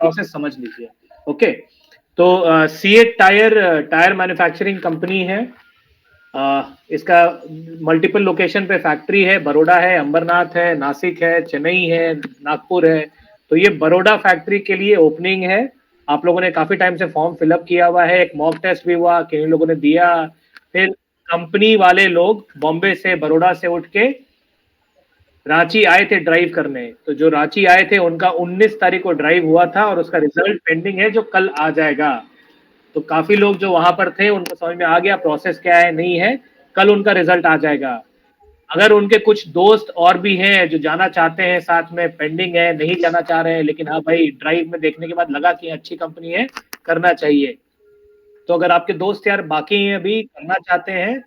Process समझ लीजिए। Okay, तो सीएट टायर मैन्युफैक्चरिंग कंपनी है। इसका मल्टीपल लोकेशन पे फैक्ट्री है, बड़ौदा है, अंबरनाथ है, नासिक है, चेन्नई है, नागपुर है। तो ये बड़ौदा फैक्ट्री के लिए ओपनिंग है। आप लोगों ने काफी टाइम से फॉर्म फिलअप किया हुआ है, एक मॉक टेस्ट भी हुआ, किन लोगों ने दिया। फिर कंपनी वाले लोग बॉम्बे से, बड़ौदा से उठ के रांची आए थे ड्राइव करने। तो जो रांची आए थे उनका 19 तारीख को ड्राइव हुआ था और उसका रिजल्ट पेंडिंग है, जो कल आ जाएगा। तो काफी लोग जो वहां पर थे उनको समझ में आ गया प्रोसेस क्या है, नहीं है, कल उनका रिजल्ट आ जाएगा। अगर उनके कुछ दोस्त और भी हैं जो जाना चाहते हैं, साथ में पेंडिंग है, नहीं जाना चाह रहे हैं, लेकिन हाँ भाई ड्राइव में देखने के बाद लगा कि अच्छी कंपनी है, करना चाहिए, तो अगर आपके दोस्त यार बाकी हैं अभी करना चाहते हैं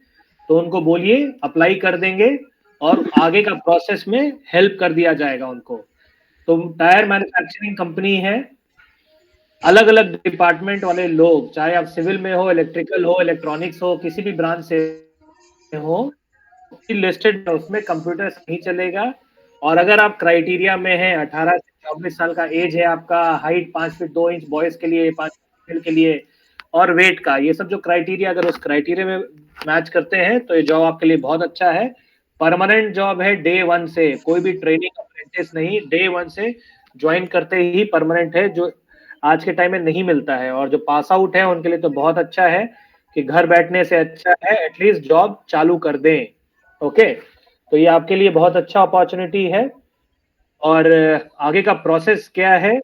तो उनको बोलिए, अप्लाई कर देंगे और आगे का प्रोसेस में हेल्प कर दिया जाएगा उनको। तो टायर मैन्युफैक्चरिंग कंपनी है, अलग अलग डिपार्टमेंट वाले लोग, चाहे आप सिविल में हो, इलेक्ट्रिकल हो, इलेक्ट्रॉनिक्स हो, किसी भी ब्रांच से हो, लिस्टेड उसमें कंप्यूटर नहीं चलेगा। और अगर आप क्राइटेरिया में हैं, 18 से 24 साल का एज है आपका, हाइट 5 फीट 2 इंच बॉयज के लिए, 5 फीट के लिए, और वेट का, ये सब जो क्राइटेरिया, अगर उस क्राइटेरिया में मैच करते हैं तो ये जॉब आपके लिए बहुत अच्छा है। परमानेंट जॉब है, डे वन से, कोई भी ट्रेनिंग अप्रेंटिस नहीं, डे वन से ज्वाइन करते ही परमानेंट है, जो आज के टाइम में नहीं मिलता है। और जो पास आउट है उनके लिए तो बहुत अच्छा है कि घर बैठने से अच्छा है एटलीस्ट जॉब चालू कर दें। ओके, तो ये आपके लिए बहुत अच्छा अपॉर्चुनिटी है। और आगे का प्रोसेस क्या है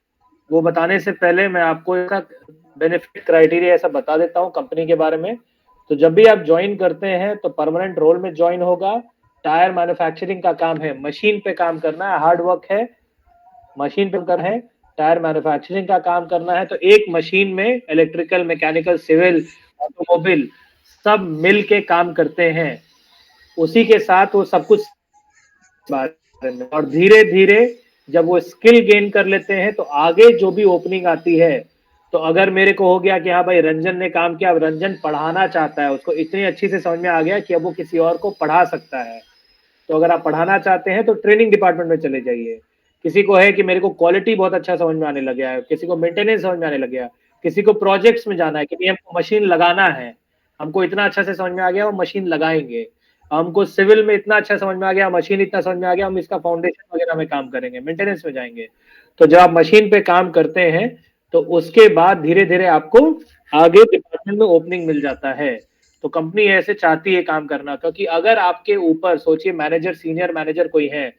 वो बताने से पहले मैं आपको इसका बेनिफिट क्राइटेरिया ऐसा बता देता हूँ कंपनी के बारे में। तो जब भी आप ज्वाइन करते हैं तो परमानेंट रोल में ज्वाइन होगा। टायर मैन्युफैक्चरिंग का काम है, मशीन पे काम करना है, हार्ड वर्क है, मशीन पे करना है। टायर मैन्युफैक्चरिंग का काम करना है तो एक मशीन में इलेक्ट्रिकल, मैकेनिकल, सिविल, ऑटोमोबाइल सब मिल के काम करते हैं। उसी के साथ वो सब कुछ बारे में, और धीरे धीरे जब वो स्किल गेन कर लेते हैं तो आगे जो भी ओपनिंग आती है, तो अगर मेरे को हो गया कि हाँ भाई रंजन ने काम किया, अब रंजन पढ़ाना चाहता है, उसको इतनी अच्छी से समझ में आ गया कि अब वो किसी और को पढ़ा सकता है, तो अगर आप पढ़ाना चाहते हैं तो ट्रेनिंग डिपार्टमेंट में चले जाइए। किसी को है कि मेरे को क्वालिटी बहुत अच्छा समझ में आने लग गया है, किसी को मेंटेनेंस समझ में आने लग गया, किसी को प्रोजेक्ट्स में जाना है कि हमको मशीन लगाना है, हमको इतना अच्छा से समझ में आ गया वो मशीन लगाएंगे, हमको सिविल में इतना अच्छा समझ में आ गया, मशीन इतना समझ में आ गया, हम इसका फाउंडेशन वगैरह में काम करेंगे, मेंटेनेंस में जाएंगे। तो जब आप मशीन पे काम करते हैं तो उसके बाद धीरे धीरे आपको आगे डिपार्टमेंट में ओपनिंग मिल जाता है। तो कंपनी ऐसे चाहती है काम करना, क्योंकि अगर आपके ऊपर सोचिए मैनेजर, सीनियर मैनेजर कोई है,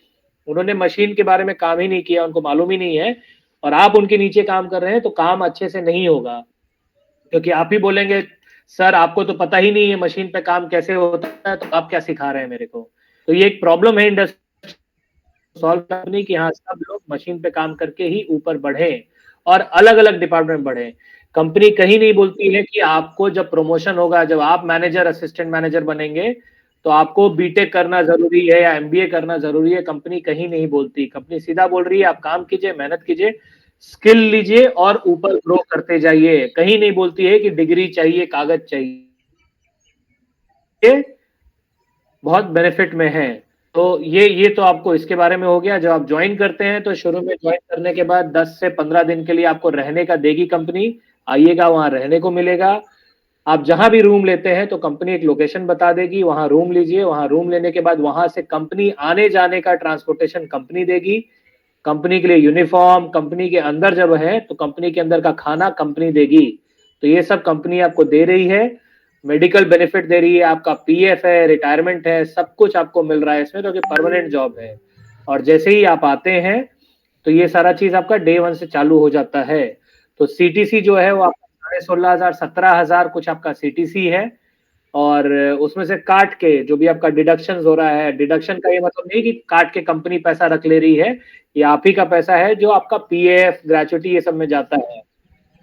उन्होंने मशीन के बारे में काम ही नहीं किया, उनको मालूम ही नहीं है, और आप उनके नीचे काम कर रहे हैं तो काम अच्छे से नहीं होगा, क्योंकि आप ही बोलेंगे सर आपको तो पता ही नहीं है मशीन पे काम कैसे होता है, तो आप क्या सिखा रहे हैं मेरे को। तो ये एक प्रॉब्लम है इंडस्ट्री सॉल्व करने की, हाँ सब लोग मशीन पे काम करके ही ऊपर बढ़े और अलग अलग डिपार्टमेंट में बढ़े। कंपनी कहीं नहीं बोलती है कि आपको जब प्रमोशन होगा, जब आप मैनेजर, असिस्टेंट मैनेजर बनेंगे तो आपको बीटेक करना जरूरी है या एमबीए करना जरूरी है, कंपनी कहीं नहीं बोलती। कंपनी सीधा बोल रही है आप काम कीजिए, मेहनत कीजिए, स्किल लीजिए और ऊपर ग्रो करते जाइए। कहीं नहीं बोलती है कि डिग्री चाहिए, कागज चाहिए, बहुत बेनिफिट में है। तो ये तो आपको इसके बारे में हो गया। जब आप ज्वाइन करते हैं तो शुरू में ज्वाइन करने के बाद 10 से 15 दिन के लिए आपको रहने का देगी कंपनी, आइएगा वहां रहने को मिलेगा। आप जहां भी रूम लेते हैं तो कंपनी एक लोकेशन बता देगी, वहां रूम लीजिए, वहां रूम लेने के बाद वहां से कंपनी आने जाने का ट्रांसपोर्टेशन कंपनी देगी, कंपनी के लिए यूनिफॉर्म, कंपनी के अंदर जब है तो कंपनी के अंदर का खाना कंपनी देगी। तो ये सब कंपनी आपको दे रही है, मेडिकल बेनिफिट दे रही है, आपका पीएफ है, रिटायरमेंट है, सब कुछ आपको मिल रहा है इसमें, क्योंकि परमानेंट जॉब है। और जैसे ही आप आते हैं तो ये सारा चीज आपका डे वन से चालू हो जाता है। तो सीटीसी जो है वो आपका 16,500 17,000 कुछ आपका सीटीसी है। और उसमें से काट के जो भी आपका डिडक्शन हो रहा है, डिडक्शन का ये मतलब नहीं कि काट के कंपनी पैसा रख ले रही है, ये आप ही का पैसा है जो आपका पीएफ, ग्रेचुटी ये सब में जाता है।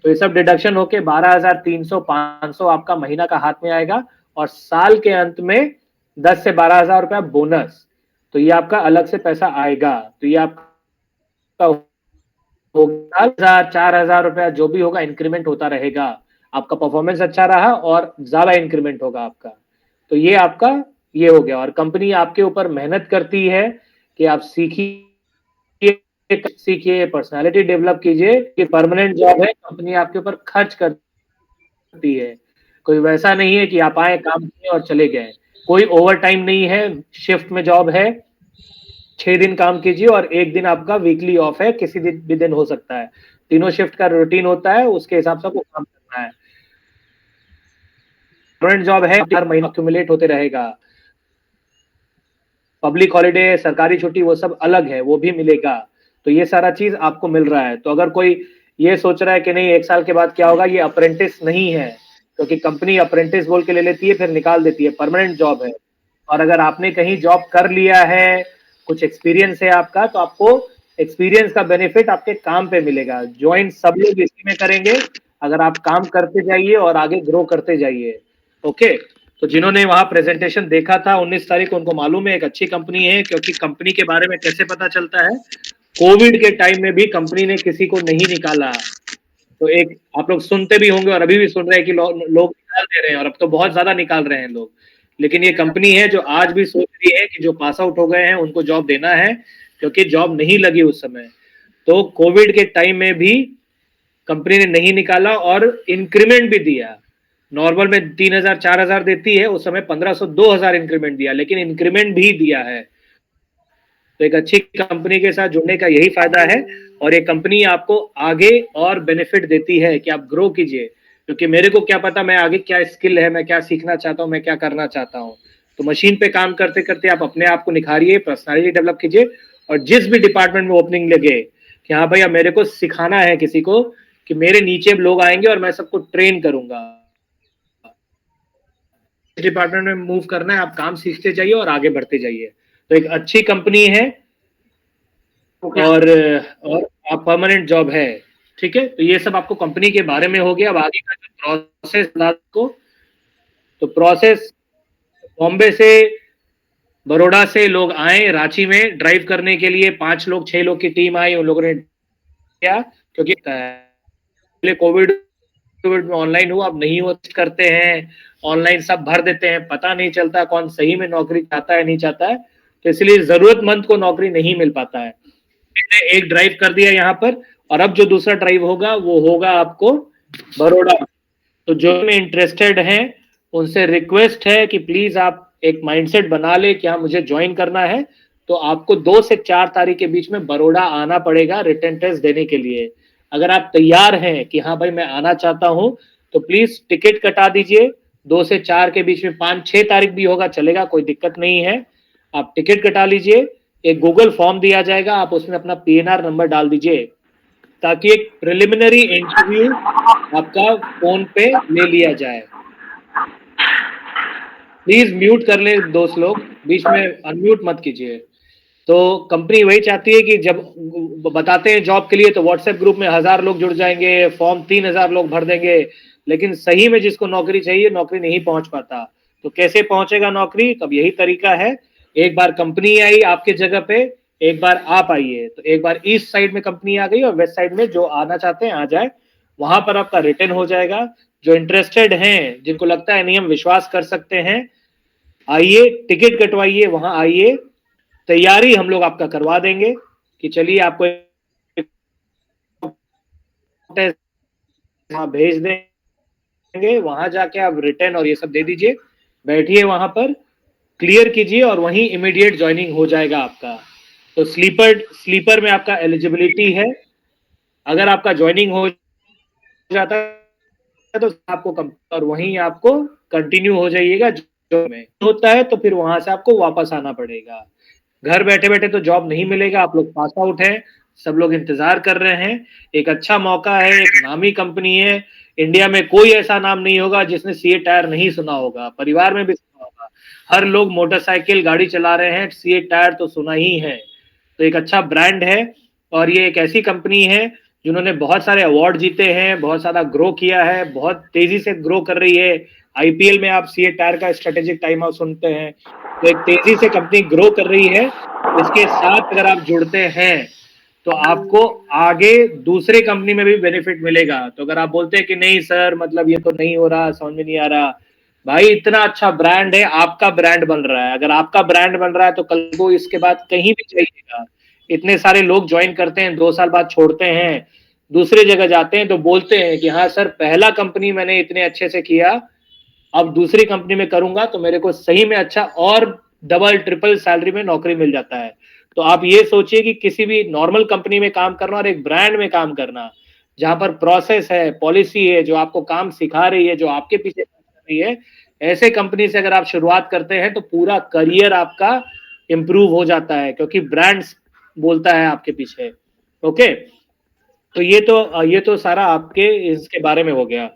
तो ये सब डिडक्शन होके 12,300 500 आपका महीना का हाथ में आएगा, और साल के अंत में 10 से 12,000 रुपया बोनस। तो ये आपका अलग से पैसा आएगा। तो ये आपका होगा 4,000 रुपया जो भी होगा, इंक्रीमेंट होता रहेगा। आपका परफॉर्मेंस अच्छा रहा और ज्यादा इंक्रीमेंट होगा आपका। तो ये आपका ये हो गया। और कंपनी आपके ऊपर मेहनत करती है कि आप सीखिए, सीखिए, पर्सनालिटी डेवलप कीजिए कि परमानेंट जॉब है, कंपनी आपके ऊपर खर्च करती है। कोई वैसा नहीं है कि आप आए, काम किए और चले गए। कोई ओवरटाइम नहीं है, शिफ्ट में जॉब है, 6 दिन काम कीजिए और 1 दिन आपका वीकली ऑफ है, किसी दिन भी दिन हो सकता है। तीनों शिफ्ट का रूटीन होता है, उसके हिसाब से आपको काम करना है। परमानेंट जॉब है, हर महीने एक्यूमुलेट होते रहेगा। पब्लिक हॉलिडे, सरकारी छुट्टी वो सब अलग है, वो भी मिलेगा। तो ये सारा चीज आपको मिल रहा है। तो अगर कोई ये सोच रहा है कि नहीं 1 साल के बाद क्या होगा, ये अप्रेंटिस नहीं है, क्योंकि कंपनी अप्रेंटिस बोल के ले लेती है, फिर निकाल देती है। परमानेंट जॉब है। और अगर आपने कहीं जॉब कर लिया है, कुछ एक्सपीरियंस है आपका, तो आपको एक्सपीरियंस का बेनिफिट आपके काम पे मिलेगा। ज्वाइन सब लोग इसी में करेंगे, अगर आप काम करते जाइए और आगे ग्रो करते जाइए। ओके, तो जिन्होंने वहां प्रेजेंटेशन देखा था 19 तारीख को, उनको मालूम है एक अच्छी कंपनी है। क्योंकि कंपनी के बारे में कैसे पता चलता है, कोविड के टाइम में भी कंपनी ने किसी को नहीं निकाला। तो एक आप लोग सुनते भी होंगे और अभी भी सुन रहे हैं कि लोग निकाल दे रहे हैं, और अब तो बहुत ज्यादा निकाल रहे हैं लोग। लेकिन ये कंपनी है जो आज भी सोच रही है कि जो पास आउट हो गए हैं उनको जॉब देना है, क्योंकि जॉब नहीं लगी उस समय। तो कोविड के टाइम में भी कंपनी ने नहीं निकाला और इंक्रीमेंट भी दिया। नॉर्मल में 3,000 4,000 देती है, उस समय 1,500 2,000 इंक्रीमेंट दिया, लेकिन इंक्रीमेंट भी दिया है। तो एक अच्छी कंपनी के साथ जुड़ने का यही फायदा है। और ये कंपनी आपको आगे और बेनिफिट देती है कि आप ग्रो कीजिए। क्योंकि मेरे को क्या पता मैं आगे क्या स्किल है, मैं क्या सीखना चाहता हूँ, मैं क्या करना चाहता हूँ। तो मशीन पे काम करते करते आप अपने आप को निखारिए, पर्सनालिटी डेवलप कीजिए। और जिस भी डिपार्टमेंट में ओपनिंग लगे कि हाँ भैया मेरे को सिखाना है किसी को, कि मेरे नीचे लोग आएंगे और मैं सबको ट्रेन करूंगा, डिपार्टमेंट में मूव करना है, आप काम सीखते जाइए और आगे बढ़ते जाइए। तो एक अच्छी कंपनी है। और आप परमानेंट जॉब है। ठीक है, तो ये सब आपको कंपनी के बारे में हो गया। अब आगे का जो प्रोसेस को, तो प्रोसेस बॉम्बे से, बड़ौदा से लोग आए रांची में ड्राइव करने के लिए। 5 लोग 6 लोग की टीम आई, उन लोगों ने किया। क्योंकि पहले कोविड में ऑनलाइन हुआ, अब नहीं हो करते हैं ऑनलाइन, सब भर देते हैं, पता नहीं चलता कौन सही में नौकरी चाहता है नहीं चाहता है। तो इसलिए जरूरतमंद को नौकरी नहीं मिल पाता है। मैंने एक ड्राइव कर दिया यहाँ पर, और अब जो दूसरा ड्राइव होगा वो होगा आपको बड़ौदा। तो जो में इंटरेस्टेड हैं उनसे रिक्वेस्ट है कि प्लीज आप एक माइंडसेट बना ले कि हाँ मुझे ज्वाइन करना है। तो आपको 2 से 4 तारीख के बीच में बड़ौदा आना पड़ेगा रिटन टेस्ट देने के लिए। अगर आप तैयार हैं कि हाँ भाई मैं आना चाहता हूं, तो प्लीज टिकट कटा दीजिए। 2 से 4 के बीच में, 5-6 तारीख भी होगा चलेगा, कोई दिक्कत नहीं है। आप टिकट कटा लीजिए। एक गूगल फॉर्म दिया जाएगा, आप उसमें अपना पीएनआर नंबर डाल दीजिए, ताकि एक प्रिलिमिनरी इंटरव्यू आपका फोन पे ले लिया जाए। प्लीज म्यूट कर ले दोस्त लोग, बीच में अनम्यूट मत कीजिए। तो कंपनी वही चाहती है कि जब बताते हैं जॉब के लिए, तो व्हाट्सएप ग्रुप में 1,000 लोग जुड़ जाएंगे, फॉर्म 3,000 लोग भर देंगे, लेकिन सही में जिसको नौकरी चाहिए नौकरी नहीं पहुंच पाता। तो कैसे पहुंचेगा नौकरी? तब यही तरीका है, एक बार कंपनी आई आपके जगह पे, एक बार आप आइए। तो एक बार ईस्ट साइड में कंपनी आ गई और वेस्ट साइड में जो आना चाहते हैं आ जाए, वहां पर आपका रिटर्न हो जाएगा। जो इंटरेस्टेड हैं, जिनको लगता है नहीं हम विश्वास कर सकते हैं, आइए, टिकट कटवाइए, वहां आइए, तैयारी हम लोग आपका करवा देंगे कि चलिए आपको वहां भेज देंगे, वहां जाके आप रिटर्न और ये सब दे दीजिए, बैठिए वहां पर, क्लियर कीजिए और वहीं इमीडिएट ज्वाइनिंग हो जाएगा आपका। तो स्लीपर में आपका एलिजिबिलिटी है। अगर आपका ज्वाइनिंग हो जाता है तो आपको और वहीं आपको कंटिन्यू हो जाइएगा। जो में होता है तो फिर वहां से आपको वापस आना पड़ेगा। घर बैठे बैठे तो जॉब नहीं मिलेगा, आप लोग पास आउट हैं, सब लोग इंतजार कर रहे हैं। एक अच्छा मौका है, एक नामी कंपनी है। इंडिया में कोई ऐसा नाम नहीं होगा जिसने सीए टायर नहीं सुना होगा, परिवार में भी सुना होगा। हर लोग मोटरसाइकिल गाड़ी चला रहे हैं, सीए टायर तो सुना ही है। तो एक अच्छा ब्रांड है, और ये एक ऐसी कंपनी है जिन्होंने बहुत सारे अवार्ड जीते हैं, बहुत सारा ग्रो किया है, बहुत तेजी से ग्रो कर रही है। आईपीएल में आप सीए टायर का स्ट्रेटेजिक टाइम आउट सुनते हैं। तो एक तेजी से कंपनी ग्रो कर रही है। इसके साथ अगर आप जुड़ते हैं तो आपको आगे दूसरे कंपनी में भी बेनिफिट मिलेगा। तो अगर आप बोलते हैं कि नहीं सर मतलब ये तो नहीं हो रहा, समझ में नहीं आ रहा, भाई इतना अच्छा ब्रांड है, आपका ब्रांड बन रहा है। अगर आपका ब्रांड बन रहा है तो कल को इसके बाद कहीं भी जाइएगा, इतने सारे लोग ज्वाइन करते हैं, 2 साल बाद छोड़ते हैं, दूसरी जगह जाते हैं तो बोलते हैं कि हाँ सर, पहला कंपनी मैंने इतने अच्छे से किया, अब दूसरी कंपनी में करूंगा तो मेरे को सही में अच्छा और डबल ट्रिपल सैलरी में नौकरी मिल जाता है। तो आप ये सोचिए कि किसी भी नॉर्मल कंपनी में काम करना और एक ब्रांड में काम करना, जहां पर प्रोसेस है, पॉलिसी है, जो आपको काम सिखा रही है, जो आपके पीछे काम कर रही है, ऐसे कंपनी से अगर आप शुरुआत करते हैं तो पूरा करियर आपका इंप्रूव हो जाता है, क्योंकि ब्रांड्स बोलता है आपके पीछे। ओके, तो ये तो सारा आपके इसके बारे में हो गया।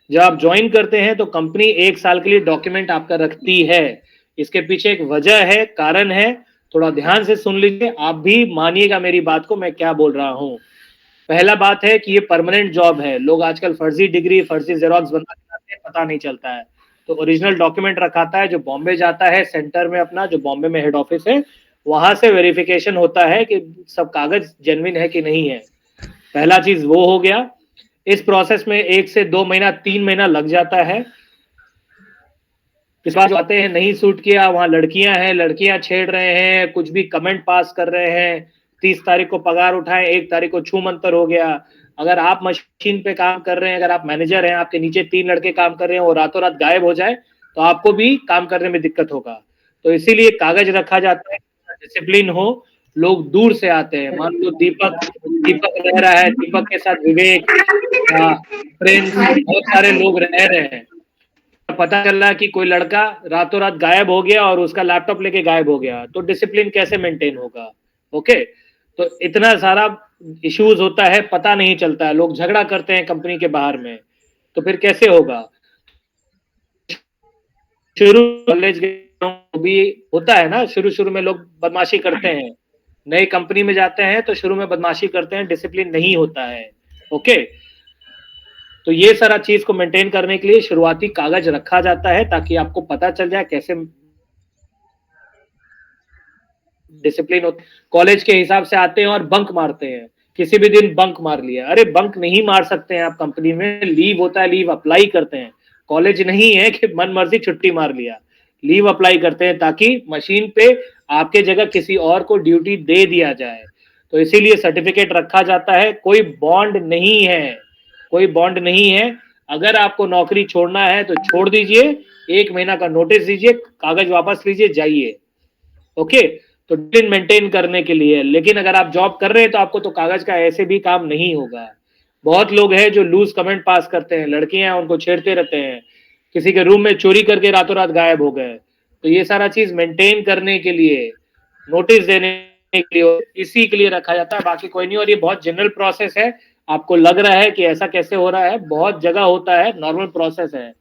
जब आप ज्वाइन करते हैं तो कंपनी 1 साल के लिए डॉक्यूमेंट आपका रखती है। इसके पीछे एक वजह है, कारण है, थोड़ा ध्यान से सुन लीजिए, आप भी मानिएगा मेरी बात को, मैं क्या बोल रहा हूँ। पहला बात है कि ये परमानेंट जॉब है। लोग आजकल फर्जी डिग्री, फर्जी जेरोक्स बना के आते हैं, पता नहीं चलता है। तो ओरिजिनल डॉक्यूमेंट रखाता है, जो बॉम्बे जाता है सेंटर में अपना, जो बॉम्बे में हेड ऑफिस है, वहां से वेरिफिकेशन होता है कि सब कागज जेन्युइन है कि नहीं है। पहला चीज वो हो गया। इस प्रोसेस में 1 से 2 महीना, 3 महीना लग जाता है। इस बार जो आते हैं, नहीं सूट किया, वहां लड़कियां हैं, लड़कियां छेड़ रहे हैं, कुछ भी कमेंट पास कर रहे हैं, 30 तारीख को पगार उठाए, 1 तारीख को छू मंतर हो गया। अगर आप मशीन पे काम कर रहे हैं, अगर आप मैनेजर हैं, आपके नीचे 3 लड़के काम कर रहे हैं, वो रातों रात गायब हो जाए तो आपको भी काम करने में दिक्कत होगा। तो इसीलिए कागज रखा जाता है, डिसिप्लिन हो। लोग दूर से आते हैं, मान लो दीपक दीपक रह रहा है, दीपक के साथ विवेक, प्रिंस, बहुत सारे लोग रह रहे हैं। पता चल रहा है कि कोई लड़का रातों रात गायब हो गया और उसका लैपटॉप लेके गायब हो गया, तो डिसिप्लिन कैसे मेंटेन होगा। ओके, तो इतना सारा इश्यूज होता है, पता नहीं चलता है, लोग झगड़ा करते हैं कंपनी के बाहर में, तो फिर कैसे होगा। शुरू कॉलेज भी होता है ना, शुरू शुरू में लोग बदमाशी करते हैं, नई कंपनी में जाते हैं तो शुरू में बदमाशी करते हैं, डिसिप्लिन नहीं होता है। ओके, तो ये सारा चीज को मेंटेन करने के लिए शुरुआती कागज रखा जाता है, ताकि आपको पता चल जाए कैसे डिसिप्लिन होता है। कॉलेज के हिसाब से आते हैं और बंक मारते हैं, किसी भी दिन बंक मार लिया, अरे बंक नहीं मार सकते हैं आप, कंपनी में लीव होता है, लीव अप्लाई करते हैं। कॉलेज नहीं है कि मन मर्जी छुट्टी मार लिया, लीव अप्लाई करते हैं ताकि मशीन पे आपके जगह किसी और को ड्यूटी दे दिया जाए। तो इसीलिए सर्टिफिकेट रखा जाता है। कोई बॉन्ड नहीं है, कोई बॉन्ड नहीं है। अगर आपको नौकरी छोड़ना है तो छोड़ दीजिए, 1 महीना का नोटिस दीजिए, कागज वापस लीजिए, जाइए। ओके, तो डिसिप्लिन मेंटेन करने के लिए। लेकिन अगर आप जॉब कर रहे हैं तो आपको तो कागज का ऐसे भी काम नहीं होगा। बहुत लोग हैं जो लूज कमेंट पास करते हैं, लड़कियां हैं उनको छेड़ते रहते हैं, किसी के रूम में चोरी करके रातों रात गायब हो गए। तो ये सारा चीज मेंटेन करने के लिए, नोटिस देने के लिए, इसी के लिए रखा जाता है, बाकी कोई नहीं। और ये बहुत जनरल प्रोसेस है। आपको लग रहा है कि ऐसा कैसे हो रहा है, बहुत जगह होता है, नॉर्मल प्रोसेस है।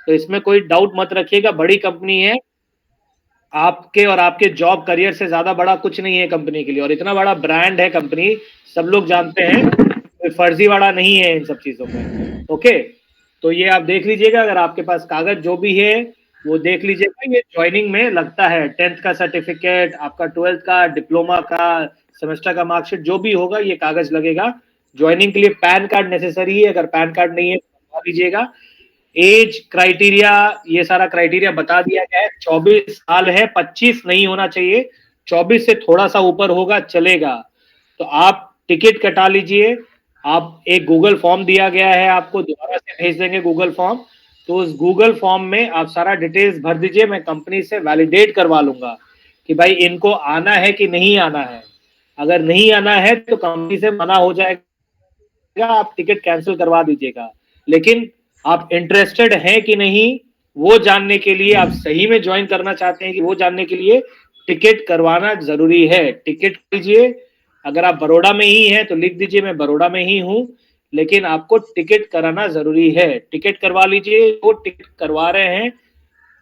तो इसमें कोई डाउट मत रखिएगा, बड़ी कंपनी है, आपके और आपके जॉब करियर से ज्यादा बड़ा कुछ नहीं है कंपनी के लिए, और इतना बड़ा ब्रांड है कंपनी, सब लोग जानते हैं, कोई फर्जीवाड़ा नहीं है इन सब चीजों में। ओके, तो ये आप देख लीजिएगा, अगर आपके पास कागज जो भी है वो देख लीजिएगा। ये ज्वाइनिंग में लगता है, 10th का सर्टिफिकेट, आपका 12th का, डिप्लोमा का, सेमेस्टर का मार्कशीट, जो भी होगा ये कागज लगेगा। ज्वाइनिंग के लिए पैन कार्ड नेसेसरी है, अगर पैन कार्ड नहीं है तो बनवा लीजिएगा। एज क्राइटेरिया, ये सारा क्राइटेरिया बता दिया गया है। 24 साल है, 25 नहीं होना चाहिए, 24 से थोड़ा सा ऊपर होगा चलेगा। तो आप टिकट कटा लीजिए। आप एक गूगल फॉर्म दिया गया है, आपको दोबारा से भेज देंगे गूगल फॉर्म। तो उस गूगल फॉर्म में आप सारा डिटेल्स भर दीजिए, मैं कंपनी से वैलिडेट करवा लूंगा कि भाई इनको आना है कि नहीं आना है। अगर नहीं आना है तो कंपनी से मना हो जाएगा, आप टिकट कैंसिल करवा दीजिएगा। लेकिन आप इंटरेस्टेड हैं कि नहीं, वो जानने के लिए, आप सही में ज्वाइन करना चाहते हैं कि वो जानने के लिए टिकट करवाना जरूरी है। टिकट कीजिए, अगर आप बड़ौदा में ही हैं तो लिख दीजिए मैं बड़ौदा में ही हूं, लेकिन आपको टिकट कराना जरूरी है। टिकट करवा लीजिए, वो टिकट करवा रहे हैं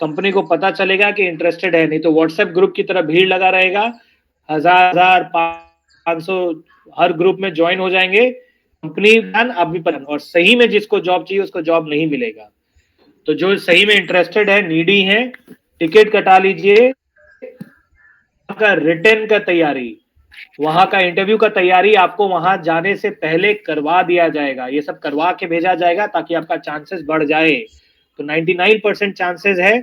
कंपनी को पता चलेगा कि इंटरेस्टेड है, नहीं तो व्हाट्सएप ग्रुप की तरह भीड़ लगा रहेगा, 1000 500 हर ग्रुप में ज्वाइन हो जाएंगे। कंपनी आप भी पता, और सही में जिसको जॉब चाहिए उसको जॉब नहीं मिलेगा। तो जो सही में इंटरेस्टेड है, नीडी है, टिकट कटा लीजिए। का रिटर्न का तैयारी, वहां का इंटरव्यू का तैयारी आपको वहां जाने से पहले करवा दिया जाएगा, ये सब करवा के भेजा जाएगा ताकि आपका चांसेस बढ़ जाए। तो 99% चांसेस है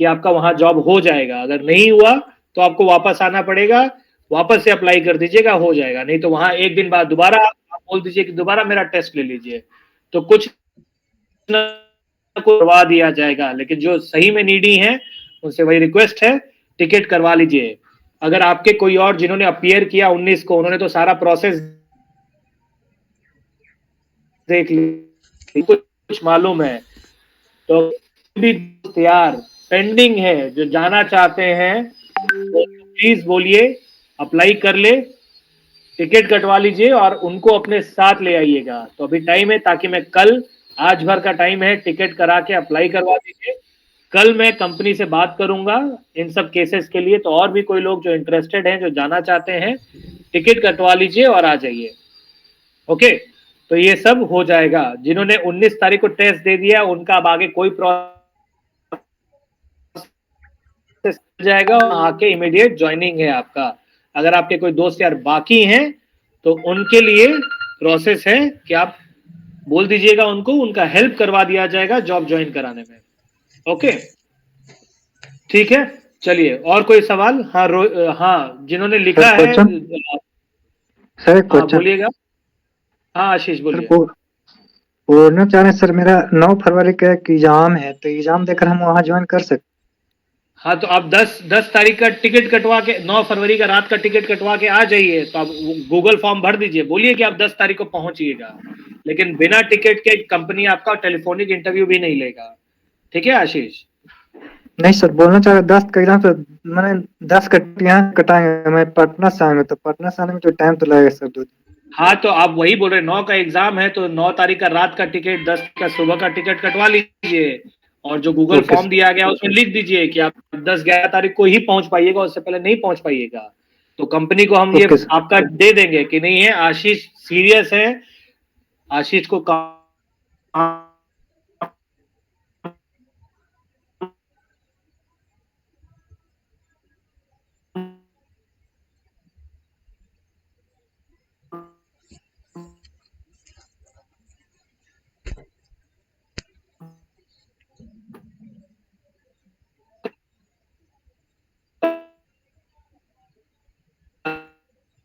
कि आपका वहां जॉब हो जाएगा। अगर नहीं हुआ तो आपको वापस आना पड़ेगा, वापस से अप्लाई कर दीजिएगा, हो जाएगा। नहीं तो वहां एक दिन बाद दोबारा आप बोल दीजिए कि दोबारा मेरा टेस्ट ले लीजिए, तो कुछ न करवा दिया जाएगा। लेकिन जो सही में नीडी है उनसे वही रिक्वेस्ट है, टिकट करवा लीजिए। अगर आपके कोई और जिन्होंने अपीयर किया 19 को, उन्होंने तो सारा प्रोसेस देख ली, कुछ मालूम है, तो भी तैयार पेंडिंग है जो जाना चाहते हैं तो प्लीज बोलिए, अप्लाई कर ले, टिकट कटवा लीजिए और उनको अपने साथ ले आइएगा। तो अभी टाइम है, ताकि मैं कल, आज भर का टाइम है, टिकट करा के अप्लाई करवा दीजिए। कल मैं कंपनी से बात करूंगा इन सब केसेस के लिए। तो और भी कोई लोग जो इंटरेस्टेड हैं, जो जाना चाहते हैं, टिकट कटवा लीजिए और आ जाइए। ओके, तो ये सब हो जाएगा। जिन्होंने 19 तारीख को टेस्ट दे दिया उनका अब आगे कोई प्रोसेस जाएगा, आके इमीडिएट ज्वाइनिंग है आपका। अगर आपके कोई दोस्त यार बाकी हैं तो उनके लिए प्रोसेस है कि आप बोल दीजिएगा उनको, उनका हेल्प करवा दिया जाएगा जॉब ज्वाइन कराने में। ओके, ठीक है, चलिए। और कोई सवाल? हाँ हाँ, जिन्होंने लिखा है, सर हाँ बोलिएगा। हाँ आशीष सर बोलिए। बोलना चाह रहे हैं सर, मेरा 9 फरवरी का एक एग्जाम है, तो एग्जाम देकर हम वहाँ ज्वाइन कर सकते? हाँ, तो आप 10 तारीख का टिकट कटवा के, 9 फरवरी का रात का टिकट कटवा के आ जाइए। तो आप गूगल फॉर्म भर दीजिए, बोलिए कि आप 10 तारीख को पहुंचिएगा। लेकिन बिना टिकट के कंपनी आपका टेलीफोनिक इंटरव्यू भी नहीं लेगा। ठीक है आशीष? नहीं सर, बोलना चाह रहे 10 का एग्जाम, तो मैंने 10 का यहाँ कटाएंगे, मैं पटना से आएंगे, तो पटना से आने में तो टाइम तो लगेगा सर 2 दिन। हाँ, तो आप वही बोल रहे, 9 का एग्जाम है तो 9 तारीख का रात का टिकट, 10 का सुबह का टिकट कटवा लीजिए। और जो गूगल ओके फॉर्म दिया गया उसमें लिख दीजिए कि आप 10-11 तारीख को ही पहुंच पाइएगा, उससे पहले नहीं पहुंच पाइएगा। तो कंपनी को हम ये ओके सर। आपका दे देंगे कि नहीं है, आशीष सीरियस है, आशीष को काम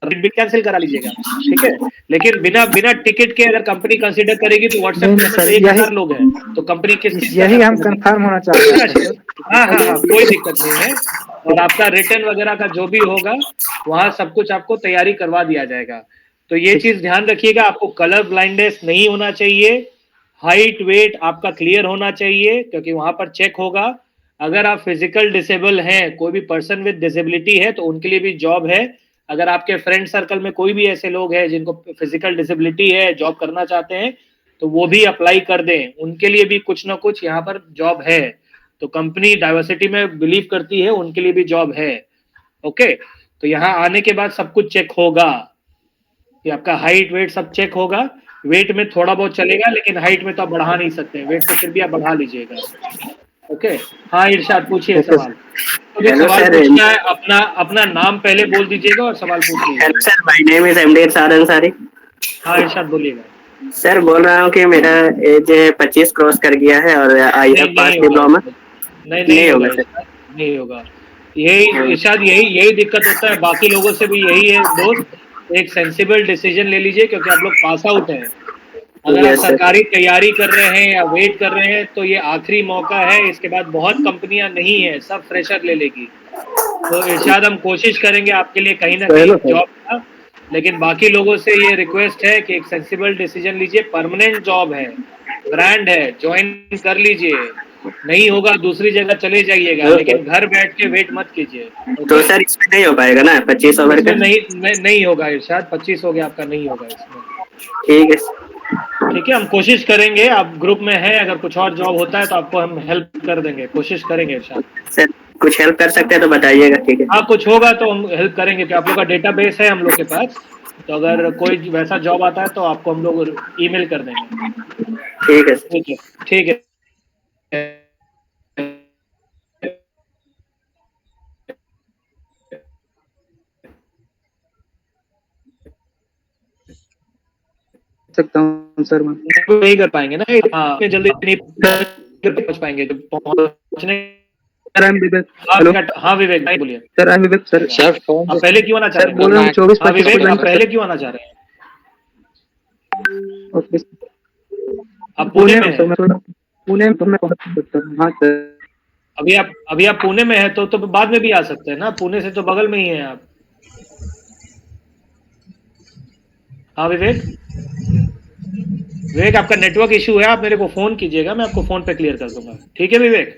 भी कैंसिल करा लीजिएगा। ठीक है, लेकिन बिना बिना टिकट के अगर कंपनी कंसीडर करेगी तो व्हाट्सएप नहीं ग्रुप में सर, तो 1000 लोग हैं, तो कंपनी किस चीज का यही हम कंसीडर कंफर्म होना चाह करेगी रहे ना थे आशीष? हाँ हाँ हाँ, कोई दिक्कत नहीं है। और आपका रिटर्न वगैरह का जो भी होगा वहां सब कुछ आपको तैयारी करवा दिया जाएगा। तो ये ठीक। चीज ध्यान रखिएगा, आपको कलर ब्लाइंडनेस नहीं होना चाहिए, हाइट वेट आपका क्लियर होना चाहिए, क्योंकि वहां पर चेक होगा। अगर आप फिजिकल डिसेबल हैं, कोई भी पर्सन विद डिसेबिलिटी है, तो उनके लिए भी जॉब है। अगर आपके फ्रेंड सर्कल में कोई भी ऐसे लोग हैं जिनको फिजिकल डिसेबिलिटी है, जॉब करना चाहते हैं, तो वो भी अप्लाई कर दें, उनके लिए भी कुछ ना कुछ यहाँ पर जॉब है। तो कंपनी डाइवर्सिटी में बिलीव करती है, उनके लिए भी जॉब है। ओके, तो यहाँ आने के बाद सब कुछ चेक होगा कि आपका हाइट वेट सब चेक होगा। वेट में थोड़ा बहुत चलेगा, लेकिन हाइट में तो आप बढ़ा नहीं सकते, वेट तो फिर भी आप बढ़ा लीजिएगा। ओके, हाँ इरशाद पूछिए ओके सवाल। सर। तो भी हेलो सवाल सर। पूछना है, अपना अपना नाम पहले बोल दीजिएगा और सवाल पूछ हेलो लीजिएगा। Sir, my name is MD Irshad Ansari. हाँ इरशाद बोलिएगा। सर बोल रहा हूँ कि मेरा एज 25 क्रॉस कर गया है और आई हैव नहीं पास नहीं होगा डिप्लोमा। इरशाद, नहीं नहीं नहीं होगा होगा सर? इरशाद, नहीं होगा। यही हाँ। इरशाद, यही यही दिक्कत होता है, बाकी लोगों से भी यही है दोस्त। एक सेंसिबल डिसीजन ले लीजिए, क्योंकि आप लोग पास आउट हैं। अगर आप यस सर। सरकारी तैयारी कर रहे हैं या वेट कर रहे हैं तो ये आखिरी मौका है, इसके बाद बहुत कंपनियां नहीं है, सब फ्रेशर ले लेगी। तो इरशाद हम कोशिश करेंगे आपके लिए कहीं ना कहीं हेलो सर। जॉब का। लेकिन बाकी लोगों से ये रिक्वेस्ट है कि एक सेंसिबल डिसीजन लीजिए, परमानेंट जॉब है, ब्रांड है, ज्वाइन कर लीजिए। नहीं होगा दूसरी जगह चले जाइएगा, लेकिन घर बैठ के वेट मत कीजिए। तो ओके, सर इसमें नहीं हो पाएगा ना 25 ओवर इसमें का? नहीं होगा इरशाद, 25 हो गया आपका, नहीं होगा इसमें। ठीक है सर। ठीक है, हम कोशिश करेंगे, आप ग्रुप में हैं, अगर कुछ और जॉब होता है तो आपको हम हेल्प कर देंगे, कोशिश करेंगे इरशाद। सर कुछ हेल्प कर सकते हैं तो बताइएगा, ठीक है? हाँ, कुछ होगा तो हम हेल्प करेंगे, कि आप लोग का डेटाबेस है हम लोग के पास। तो अगर कोई वैसा जॉब आता है तो आपको हम लोग ईमेल कर देंगे। ठीक है सर। ठीक है, ठीक है। सकता हूँ सर मैं। नहीं कर पाएंगे ना, हाँ, इतनी जल्दी नहीं पहुंच पाएंगे, जब पहुंचने सर आई एम विवेक। आप हेलो हाँ विवेक भाई बोलिए। Sir, I am Vivek sir. Sir आप पहले क्यों आना चाह सर रहे बोल रहा हूँ हैं? 24 हाँ 25 विवेक, को आप ज्वाइन पहले क्यों आना चाह रहे हैं? ओके आप पुणे पुणे में में हैं? सर, मैं थोड़ा पुणे में तो मैं पहुंच सकता हूँ। हाँ सर। अभी आप पुणे में हैं तो बाद में भी आ सकते हैं ना, पुणे से तो बगल में ही हैं आप। हाँ विवेक, विवेक आपका नेटवर्क इशू है, आप मेरे को फोन कीजिएगा, मैं आपको फोन पे क्लियर कर दूंगा। ठीक है विवेक,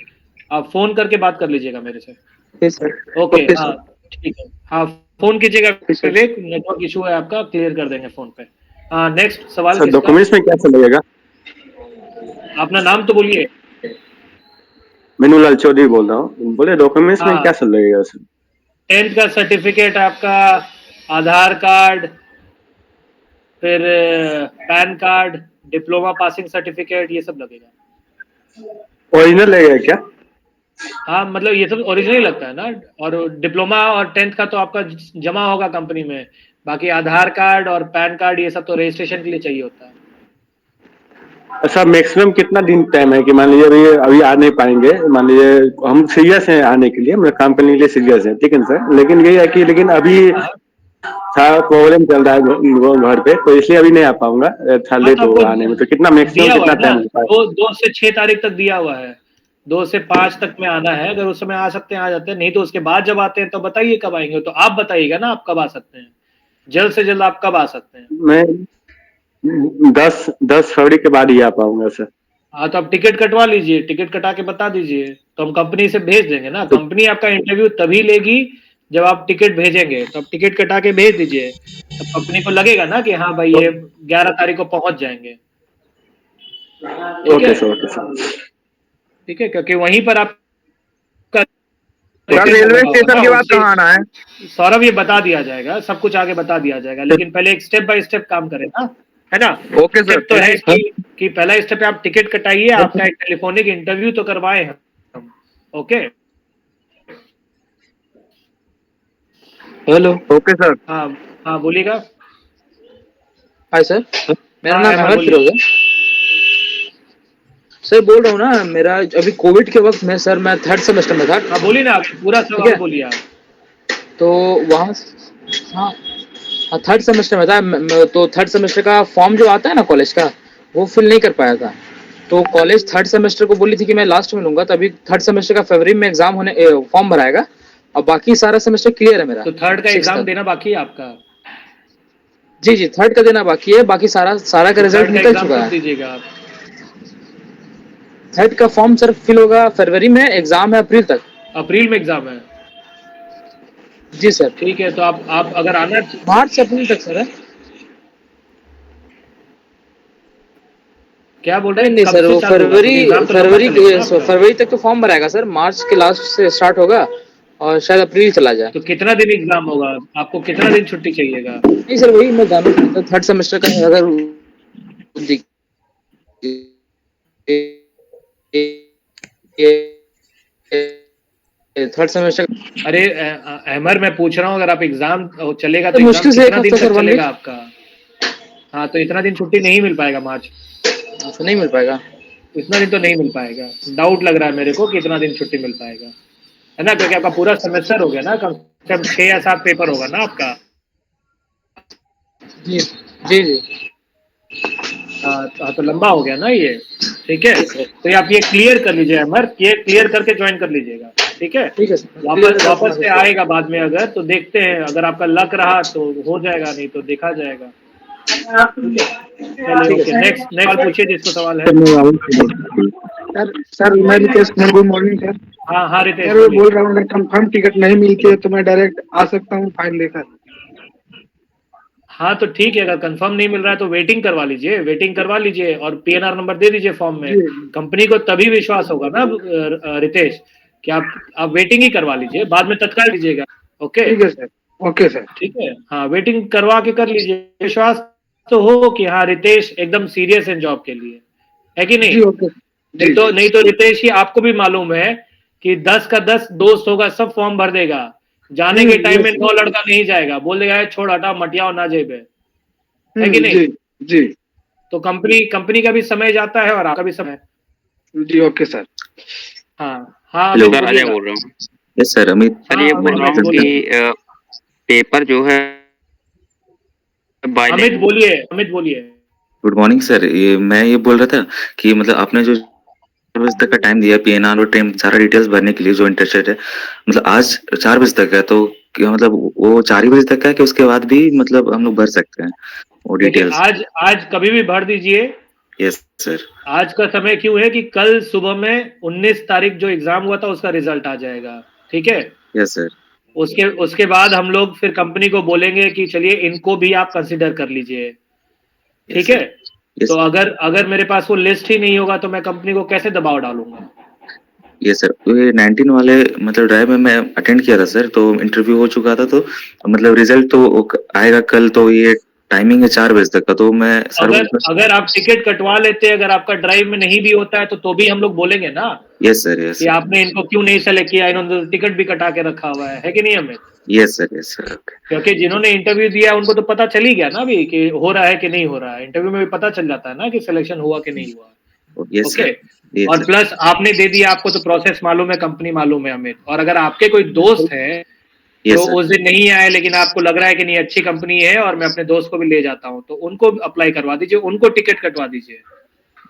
आप फोन करके बात कर लीजिएगा मेरे से। Okay sir. ओके ओके हाँ सर। ठीक है, हाँ फोन कीजिएगा ओके सर। विवेक, नेटवर्क इशू है आपका, क्लियर कर देंगे फोन पे। हाँ नेक्स्ट सवाल सर किसका? डॉक्यूमेंट्स में क्या सर लगेगा? अपना नाम तो बोलिए। मीनूलाल चौधरी बोल रहा हूँ। बोले डॉक्यूमेंट्स में हाँ क्या सर लगेगा सर? 10th का सर्टिफिकेट आपका, आधार कार्ड, फिर pan card, diploma passing certificate, ये सब लगेगा। ओरिजिनल लगेगा क्या? हाँ मतलब ये सब ओरिजिनल लगता है ना, और डिप्लोमा और 10th का तो आपका जमा होगा कंपनी में, बाकी आधार कार्ड और पैन कार्ड ये सब तो रजिस्ट्रेशन के लिए चाहिए होता है। सर मैक्सिमम कितना दिन टाइम है कि मान लीजिए अभी आ नहीं पाएंगे, मान लीजिए हम सीरियस हैं आने के लिए, मतलब काम करने के लिए सीरियस है, ठीक है सर, लेकिन यही है कि लेकिन अभी हाँ थोड़ा प्रॉब्लम चल रहा है घर पे, तो इसलिए अभी नहीं आ पाऊंगा, थोड़ा हाँ लेट तो आपको होगा आने में। तो कितना मैक्सिमम दिया हुआ कितना है ना, टाइम होता है? 2 से 6 तारीख तक दिया हुआ है, 2 से 5 तक में आना है, अगर उस समय आ सकते हैं आ जाते हैं, नहीं तो उसके बाद जब आते हैं तो बताइए कब आएंगे, तो आप बताइएगा ना आप कब आ सकते हैं, जल्द से जल्द आप कब आ सकते हैं। मैं 10 फरवरी के बाद ही आ पाऊंगा सर। हाँ तो आप टिकट कटवा लीजिए, टिकट कटा के बता दीजिए, तो हम कंपनी से भेज देंगे ना, तो कंपनी आपका इंटरव्यू तभी लेगी जब आप टिकट भेजेंगे, तो आप टिकट कटा के भेज दीजिए, तब कंपनी को लगेगा ना कि हाँ भाई ये 11 तारीख को पहुंच जाएंगे। ठीक है, ओके सर, ओके सर। ठीक है, क्योंकि वहीं पर आपका सर रिटर्न रेलवे होगा स्टेशन ना के बाद उसी। कहाँ आना है? सौरभ ये बता दिया जाएगा, सब कुछ आगे बता दिया जाएगा, लेकिन पहले एक स्टेप बाय स्टेप काम करें ना, है ना। Okay sir. स्टेप तो है कि पहला स्टेप है आप टिकट कटाइए, आपका एक टेलीफोनिक इंटरव्यू तो करवाए हम। Okay hello. Okay sir. हाँ हाँ बोलिएगा। हाय सर, मेरा हाँ नाम अहमद अहमद बोलिए। फिरोज है। सर बोल रहा हूँ ना, मेरा अभी कोविड के वक्त में सर मैं 3rd सेमेस्टर में था। हाँ बोलिए ना, आप पूरा ठीक सवाल है, बोलिए आप। तो वहाँ हाँ हाँ 3rd सेमेस्टर में था। तो 3rd सेमेस्टर का फॉर्म जो आता है ना कॉलेज का, वो फिल नहीं कर पाया था। तो कॉलेज 3rd सेमेस्टर को बोली थी कि मैं लास्ट में लूंगा, तभी 3rd सेमेस्टर का फरवरी में एग्जाम होने फॉर्म भराएगा, और बाकी सारा सेमेस्टर क्लियर है मेरा तो 3rd का 6 एग्जाम तक। देना बाकी है आपका? जी जी 3rd का देना बाकी है, बाकी सारा का तो रिजल्ट 3rd का निकल एग्जाम चुका कब है। दीजिएगा आप? 3rd का फॉर्म सर फिल होगा फरवरी में, एग्जाम है अप्रैल तक। अप्रैल में एग्जाम है? जी सर। ठीक है, तो आप अगर आना, मार्च से अप्रैल तक सर है। क्या बोल रहे नहीं हैं, नहीं कब सर, से वो चालू होगा, क्योंकि एग्जाम तो लंबा चलेगा ना आपका। फरवरी तक तो फॉर्म भराएगा सर, मार्च के लास्ट से स्टार्ट होगा और शायद अप्रैल चला जाए। तो कितना दिन एग्जाम होगा, आपको कितना दिन छुट्टी चाहिएगा? नहीं सर, वही मैं जानना चाहता था 3rd सेमेस्टर का अगर 3rd सेमेस्टर अरे अहमर मैं पूछ रहा हूँ, अगर आप एग्जाम चलेगा तो तो एग्जाम मुश्किल से एक कितना दिन हफ्ता तक सर, 1 चलेगा वीक। आपका? हाँ तो इतना दिन छुट्टी नहीं मिल पाएगा मार्च, अच्छा नहीं मिल पाएगा। इतना दिन तो नहीं मिल पाएगा, डाउट लग रहा है मेरे को कि इतना दिन छुट्टी मिल पाएगा, है ना, क्योंकि आपका पूरा सेमेस्टर हो गया ना, कम से कम 6 या 7 पेपर होगा ना आपका। जी जी जी। हाँ तो लंबा हो गया ना ये। ठीक है, तो ये आप ये क्लियर कर लीजिए अमर, ये क्लियर करके ज्वाइन कर लीजिएगा। ठीक है, ठीक है सर, क्लियर वापस कर वापस दूंगा से सर। आएगा बाद में, अगर तो देखते हैं, अगर आपका लक रहा तो हो जाएगा, नहीं तो देखा जाएगा। ठीक है, चलिए ठीक है ओके, सर। नेक्स्ट नेक्स्ट पूछिए जिसको सवाल है। सर सर मैं Ritesh Kumar, good morning sir. हाँ हाँ रितेश सर मैं बोलिए। बोल रहा हूँ अगर कंफर्म टिकट नहीं मिलती है तो मैं डायरेक्ट आ सकता हूँ फाइल लेकर। हाँ तो ठीक है, अगर कंफर्म नहीं मिल रहा है तो वेटिंग करवा लीजिए, वेटिंग करवा लीजिए और पीएनआर नंबर दे दीजिए फॉर्म में। जी कंपनी को तभी विश्वास होगा ना रितेश, कि आप वेटिंग ही करवा लीजिए, बाद में तत्काल लीजिएगा। ओके ठीक है सर। Okay sir. ठीक है, हाँ वेटिंग करवा के कर लीजिए, विश्वास तो हो कि हाँ रितेश एकदम सीरियस है जॉब के लिए, है कि नहीं। जी ओके। जी जी। नहीं तो रितेश ही आपको भी मालूम है कि 10 का 10 दोस्त होगा, सब फॉर्म भर देगा, जाने के टाइम में यस। 9 लड़का नहीं जाएगा, बोल देगा छोड़ हटा मटियाओ ना जेबे, है कि नहीं। जी जी तो कंपनी कंपनी का भी समय जाता है और आपका भी समय। जी ओके सर। हाँ हाँ हेलो अमित सर, अजय बोलिएगा। बोल रहा हूँ। Yes sir, Amit. सर ये हाँ बोल रहा अमित हूँ बोलिए। कि पेपर जो है अमित बोलिए, अमित बोलिए। गुड मॉर्निंग सर, मैं ये बोल रहा था कि मतलब आपने जो 4 बजे तक का टाइम दिया पीएनआर और टाइम सारा डिटेल्स भरने के लिए जो इंटरेस्टेड है, मतलब आज 4 बजे तक है, तो क्या मतलब वो 4 ही बजे तक है कि उसके बाद भी मतलब हम लोग भर सकते हैं वो देखिए डिटेल्स? आज आज कभी भी भर दीजिए। Yes sir. आज का समय क्यों है कि कल सुबह में 19 तारीख जो एग्जाम हुआ था उसका रिजल्ट आ जाएगा, ठीक है। Yes sir. उसके उसके बाद हम लोग फिर कंपनी को बोलेंगे कि चलिए इनको भी आप कंसिडर कर लीजिए, ठीक है। यस तो अगर अगर मेरे पास वो लिस्ट ही नहीं होगा तो मैं कंपनी को कैसे दबाव डालूंगा। यस सर, तो ये 19 वाले मतलब ड्राइव में मैं अटेंड किया था सर, तो इंटरव्यू हो चुका था, तो मतलब रिजल्ट तो आएगा कल, तो ये टाइमिंग है 4 बजे तक का, तो मैं सर अगर अगर आप टिकट कटवा लेते, अगर आपका ड्राइव में नहीं भी होता है तो भी हम लोग बोलेंगे ना यस सर। यस कि सर। आपने इनको क्यों नहीं सेलेक्ट किया, इन्होंने तो टिकट भी कटा के रखा हुआ है कि नहीं हमें। Yes sir. Yes sir. Okay. क्योंकि जिन्होंने इंटरव्यू दिया उनको तो पता चल ही गया ना अभी कि हो रहा है कि नहीं हो रहा है। इंटरव्यू में भी पता चल जाता है ना कि सिलेक्शन हुआ कि नहीं हुआ। Yes okay. सर। यस और सर। प्लस आपने दे दिया, आपको तो प्रोसेस मालूम है, कंपनी मालूम है अमित। और अगर आपके कोई दोस्त है जो यस सर। उस दिन नहीं आए लेकिन आपको लग रहा है कि नहीं अच्छी कंपनी है और मैं अपने दोस्त को भी ले जाता हूँ, तो उनको अप्लाई करवा दीजिए, उनको टिकट कटवा दीजिए,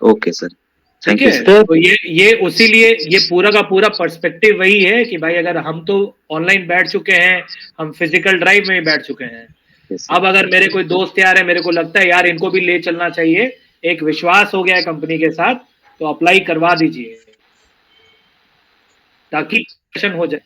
ओके सर। ठीक थैंक यू है। सर। तो ये उसी लिए ये पूरा का पूरा पर्सपेक्टिव वही है कि भाई अगर हम तो ऑनलाइन बैठ चुके हैं, हम फिजिकल ड्राइव में भी बैठ चुके हैं। यस अब सर। अगर मेरे कोई दोस्त यार है, मेरे को लगता है यार इनको भी ले चलना चाहिए, एक विश्वास हो गया है कंपनी के साथ, तो अप्लाई करवा दीजिए ताकि सेशन हो जाए,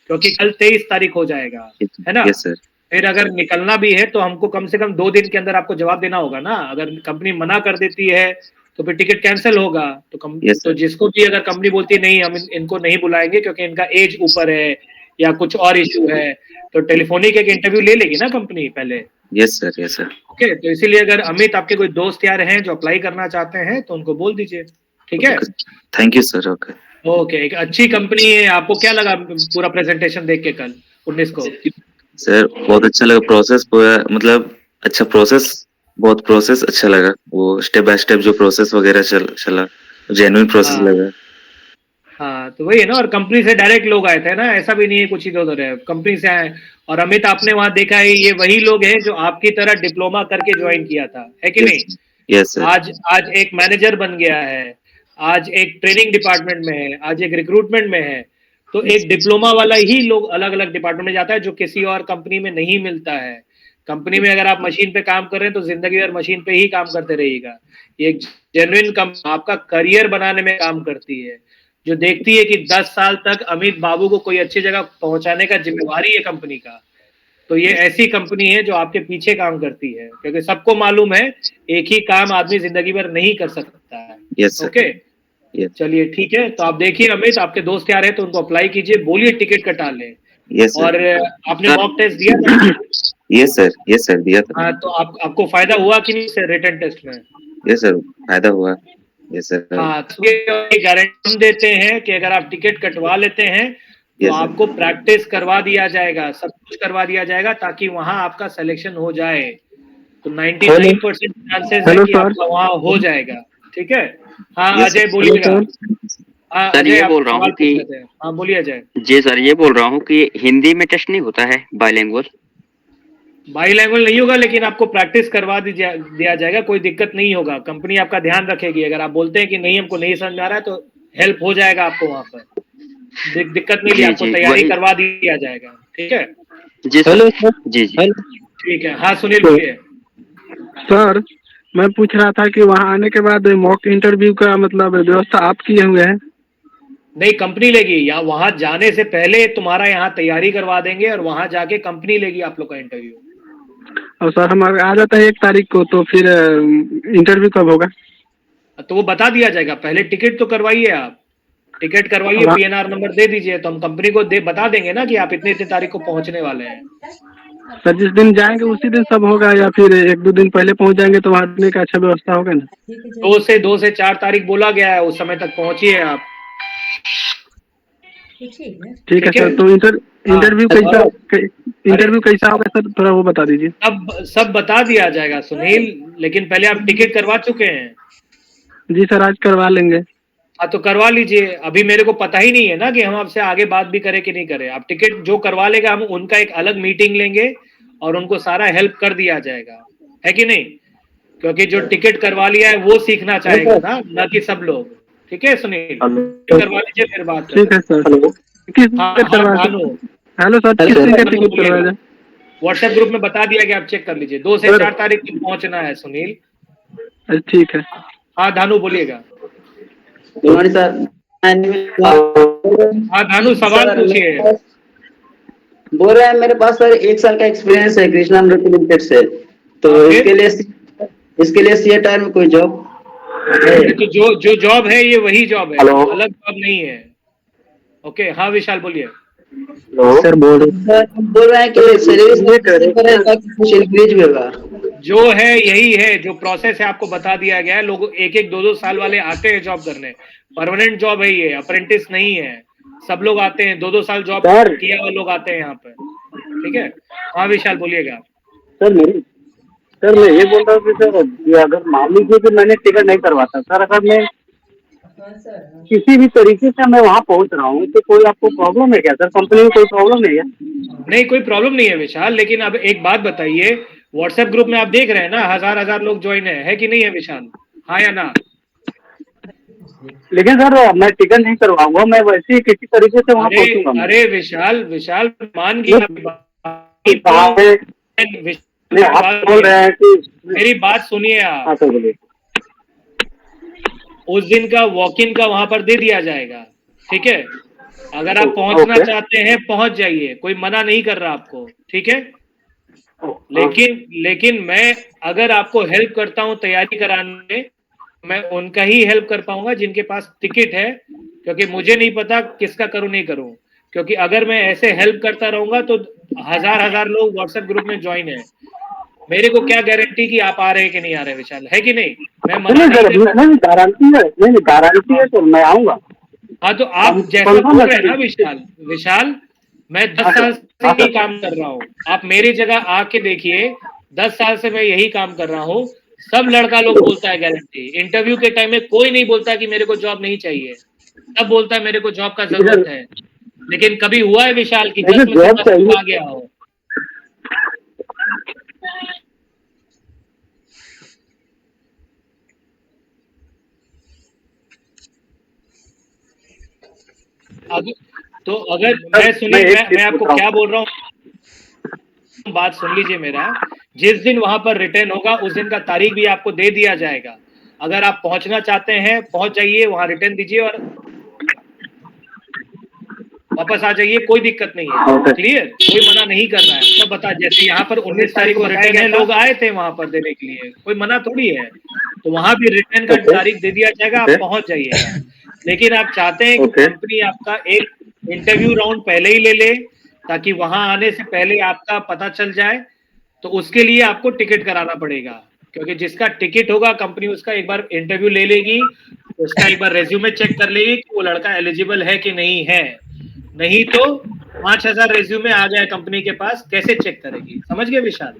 क्योंकि कल 23 तारीख हो जाएगा, है ना। Yes sir. फिर अगर निकलना भी है तो हमको कम से कम 2 दिन के अंदर आपको जवाब देना होगा ना। अगर कंपनी मना कर देती है तो फिर टिकट कैंसिल होगा। यस तो सर। जिसको भी अगर कंपनी बोलती है नहीं हम इनको नहीं बुलाएंगे क्योंकि इनका एज ऊपर है या कुछ और इश्यू है, तो टेलीफोनिक एक इंटरव्यू ले लेगी ना कंपनी पहले। Yes sir. Yes sir. Okay, तो इसीलिए अगर अमित आपके कोई दोस्त यार हैं जो अप्लाई करना चाहते हैं तो उनको बोल दीजिए, ठीक है। Thank you sir. Okay. Okay, एक अच्छी कंपनी है। आपको क्या लगा पूरा प्रेजेंटेशन देख के कल 19 को? सर बहुत अच्छा लगा प्रोसेस पूरा, मतलब अच्छा प्रोसेस, बहुत प्रोसेस अच्छा लगा, वो स्टेप बाय स्टेप जो प्रोसेस वगैरह चला जेन्युइन प्रोसेस हाँ लगा। हाँ, तो वही है ना। और कंपनी से डायरेक्ट लोग आए थे ना, ऐसा भी नहीं है कुछ इधर उधर है, कंपनी से आए। और अमित आपने वहां देखा है, ये वही लोग हैं जो आपकी तरह डिप्लोमा करके ज्वाइन किया था, है कि नहीं। यस। Yes sir. आज आज एक मैनेजर बन गया है, आज एक ट्रेनिंग डिपार्टमेंट में है, आज एक रिक्रूटमेंट में है। तो एक डिप्लोमा वाला ही लोग अलग अलग डिपार्टमेंट में जाता है जो किसी और कंपनी में नहीं मिलता है। कंपनी में अगर आप मशीन पे काम कर रहे हैं तो जिंदगी भर मशीन पे ही काम करते रहिएगा। ये एक जेन्युइन कंपनी आपका करियर बनाने में काम करती है, जो देखती है कि 10 साल तक अमित बाबू को कोई अच्छी जगह पहुंचाने का जिम्मेवारी है कंपनी का। तो ये ऐसी कंपनी है जो आपके पीछे काम करती है, क्योंकि सबको मालूम है एक ही काम आदमी जिंदगी भर नहीं कर सकता है। Yes sir. Okay, yes. चलिए ठीक है। तो आप देखिए अमित, आपके दोस्त यार है तो उनको अप्लाई कीजिए, बोलिए टिकट कटा ले। यस और सर। आपने मॉक टेस्ट दिया था ना? Yes sir. यस सर, दिया था। हाँ, तो आपको फायदा हुआ कि नहीं सर रिटन टेस्ट में? यस सर, फायदा हुआ। Yes sir. हाँ, तो ये गारंटी हम देते हैं कि अगर आप टिकट कटवा लेते हैं तो यस सर। आपको प्रैक्टिस करवा दिया जाएगा, सब कुछ करवा दिया जाएगा ताकि वहां आपका सिलेक्शन हो जाए। तो 99% चांसेस है हेलो कि सर। आपका वहां हो जाएगा, ठीक है। हाँ यस अजय सर। हेलो बोलिएगा। सर। हाँ सर अजय, ये आप बोल रहा हूँ सवाल कि पूछ रहे थे। हाँ बोलिए अजय। जी सर, ये बोल रहा हूँ कि हिंदी में टेस्ट नहीं होता है बाइलिंगुअल? बाईलैंग्वेज नहीं होगा लेकिन आपको प्रैक्टिस करवा दिया जाएगा, कोई दिक्कत नहीं होगा। कंपनी आपका ध्यान रखेगी। अगर आप बोलते हैं कि नहीं हमको नहीं समझ आ रहा है तो हेल्प हो जाएगा आपको वहां पर, दिक्कत नहीं ली, जी आपको जी तैयारी वही। करवा दिया जाएगा, ठीक है। जी सर। Hello sir. जी जी। हेलो ठीक है, हाँ सुनील बोलिए। सर, मैं पूछ रहा था कि वहाँ आने के बाद मॉक इंटरव्यू का मतलब व्यवस्था आप किए हुए हैं? नहीं, कंपनी लेगी, या वहां जाने से पहले तुम्हारा यहाँ तैयारी करवा देंगे और वहां जाके कंपनी लेगी आप लोग का इंटरव्यू। और सर हम अगर आ जाते हैं 1 तारीख को तो फिर इंटरव्यू कब होगा? तो वो बता दिया जाएगा। पहले टिकट तो करवाइए, आप टिकट करवाइए, वहाँ पीएनआर नंबर दे दीजिए, तो हम कंपनी को बता देंगे ना कि आप इतनी इतनी तारीख को पहुंचने वाले हैं। सर जिस दिन जाएंगे उसी दिन सब होगा या फिर 1-2 दिन पहले पहुँच जाएंगे तो वहाँ रहने का अच्छा व्यवस्था होगा ना? 2 से 4 तारीख बोला गया है, उस समय तक पहुंचिए आप, ठीक है ठीक है। सर। तो हाँ, इंटरव्यू अरे इंटरव्यू कैसा होगा सर, थोड़ा वो बता दीजिए। सब बता दिया जाएगा सुनील, लेकिन पहले आप टिकट करवा चुके हैं। जी सर, आज करवा लेंगे। हाँ तो करवा लीजिए। अभी मेरे को पता ही नहीं है ना कि हम आपसे आगे बात भी करें कि नहीं करें। आप टिकट जो करवा लेगा हम उनका एक अलग मीटिंग लेंगे और उनको सारा हेल्प कर दिया जाएगा, है कि नहीं? क्योंकि जो टिकट करवा लिया है वो सीखना चाहेगा ना कि सब लोग। ठीक है सुनील, करवा लीजिए फिर बात ठीक करें। है सर। किस हाँ टिकट हाँ करवाया भानु, सर? हेलो सर, किस दिन का टिकट करवाया जाए? व्हाट्सएप ग्रुप में बता दिया कि आप चेक कर लीजिए। 2 से 4 तारीख तक पहुंचना है सुनील। अच्छा, ठीक है। हाँ धानु बोलिएगा। सर हाँ धानु सवाल पूछिए। बोल रहे हैं मेरे पास सर 1 साल का एक्सपीरियंस है कृष्णा अमृत लिमिटेड से, तो हाँ, इसके लिए सीए टायर में कोई जॉब है? तो जो जॉब है ये वही जॉब है, अलग जॉब नहीं है। ओके हाँ विशाल बोलिए। सर बोल रहे हैं कि सैलरी कुछ इंक्रीज भी होगा? जो है यही है, जो प्रोसेस है आपको बता दिया गया है। लोग 1-1 2-2 साल वाले आते हैं जॉब करने, परमानेंट जॉब है ये, अप्रेंटिस नहीं है। सब लोग आते हैं 2-2 साल जॉब किया हुआ लोग आते हैं यहाँ पे। ठीक है हाँ विशाल बोलिएगा। सर मैं ये बोल रहा हूँ कि सर ये अगर मान लीजिए कि मैंने टिकट नहीं करवाता सर, अगर मैं किसी भी तरीके से मैं वहाँ पहुँच रहा हूँ तो कोई आपको प्रॉब्लम है क्या सर? कंपनी में कोई प्रॉब्लम नहीं है? नहीं कोई प्रॉब्लम नहीं है विशाल, लेकिन अब एक बात बताइए, व्हाट्सएप ग्रुप में आप देख रहे हैं ना हजार लोग ज्वाइन है कि नहीं है विशाल? हाँ या ना? लेकिन सर मैं टिकट नहीं करवाऊंगा, मैं वैसे ही किसी तरीके से वहाँ पहुँचूंगा। अरे विशाल मान गया आप बोल रहे हैं कि मेरी बात सुनिए आप। हाँ सर बोलिए। उस दिन का वॉक इन का वहां पर दे दिया जाएगा। ठीक है, अगर आप पहुंचना चाहते हैं पहुंच जाइए, कोई मना नहीं कर रहा आपको। ठीक है, लेकिन मैं अगर आपको हेल्प करता हूं तैयारी कराने में, मैं उनका ही हेल्प कर पाऊंगा जिनके पास टिकट है, क्योंकि मुझे नहीं पता किसका करूं नहीं करूं। क्योंकि अगर मैं ऐसे हेल्प करता रहूंगा तो हजार लोग व्हाट्सएप ग्रुप में ज्वाइन है, मेरे को क्या गारंटी कि आप आ रहे हैं कि नहीं आ रहे विशाल, है कि नहीं? मैं मना नहीं गारंटी है, नहीं गारंटी है तो मैं आऊंगा। हाँ तो आप जैसा बोल रहे हैं ना विशाल मैं 10 साल से यही काम कर रहा हूँ, आप मेरी जगह आके देखिए। 10 साल से मैं यही काम कर रहा हूँ। सब लड़का लोग बोलता है गारंटी, इंटरव्यू के टाइम में कोई नहीं बोलता कि मेरे को जॉब नहीं चाहिए, सब बोलता है मेरे को जॉब का जरूरत है। लेकिन कभी हुआ है विशाल की 10 में से 10 लोग आ गया हो? तो अगर मैं आपको क्या बोल रहा हूँ, बात सुन लीजिए मेरा। जिस दिन वहां पर रिटर्न होगा उस दिन का तारीख भी आपको दे दिया जाएगा। अगर आप पहुंचना चाहते हैं पहुंच जाइए, वहां रिटर्न दीजिए और वापस आ जाइए, कोई दिक्कत नहीं है। क्लियर, कोई मना नहीं कर रहा है। सब बता, जैसे यहाँ पर 19 तारीख को रिटर्न है, लोग आए थे वहां पर देने के लिए, कोई मना थोड़ी है। तो वहां भी रिटर्न का तारीख दे दिया जाएगा, आप पहुंच जाइएगा। लेकिन आप चाहते हैं कि कंपनी आपका एक इंटरव्यू राउंड पहले ही ले ले, ताकि वहां आने से पहले आपका पता चल जाए, तो उसके लिए आपको टिकट कराना पड़ेगा। क्योंकि जिसका टिकट होगा कंपनी उसका एक बार इंटरव्यू ले लेगी, उसका एक बार रेज्यूमे चेक कर लेगी कि वो लड़का एलिजिबल है कि नहीं है। नहीं तो 5000 रेज्यूमे आ गया कंपनी के पास, कैसे चेक करेगी? समझ गए विशाल?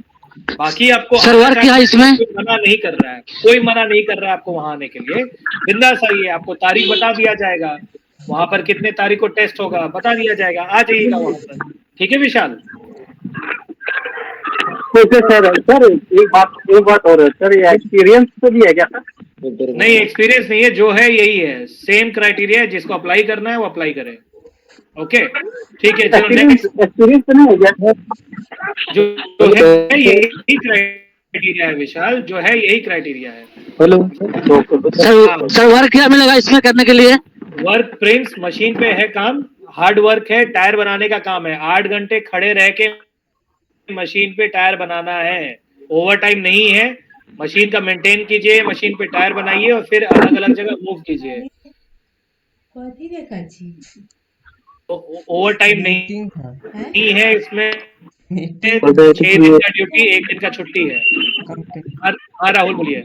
बाकी आपको सर वर्क क्या है इसमें? कोई मना नहीं कर रहा है, कोई मना नहीं कर रहा है आपको वहां आने के लिए। बिंदास आइए, आपको तारीख बता दिया जाएगा, वहां पर कितने तारीख को टेस्ट होगा बता दिया जाएगा, आ जाइएगा वहां पर। ठीक है विशाल? ओके सर एक बात और है सर, ये एक्सपीरियंस तो भी है क्या सर? नहीं एक्सपीरियंस नहीं है, जो है यही है, सेम क्राइटेरिया है। जिसको अप्लाई करना है वो अप्लाई करे। ओके ठीक है, चलो नेक्स्ट। एक्सपीरियंस तो नहीं हो गया जो है यही क्राइटेरिया है विशाल, जो है यही क्राइटेरिया है। हेलो सर वर्क क्या मिलेगा इसमें करने के लिए? वर्क प्रिंस मशीन पे है काम, हार्ड वर्क है, टायर बनाने का काम है। 8 घंटे खड़े रह के मशीन पे टायर बनाना है, ओवर टाइम नहीं है। मशीन का मेंटेन कीजिए, मशीन पे टायर बनाइए और फिर अलग अलग जगह मूव कीजिए। ओवर टाइम नहीं है इसमें। 6 दिन का ड्यूटी, 1 दिन का छुट्टी है। हाँ राहुल बोलिए।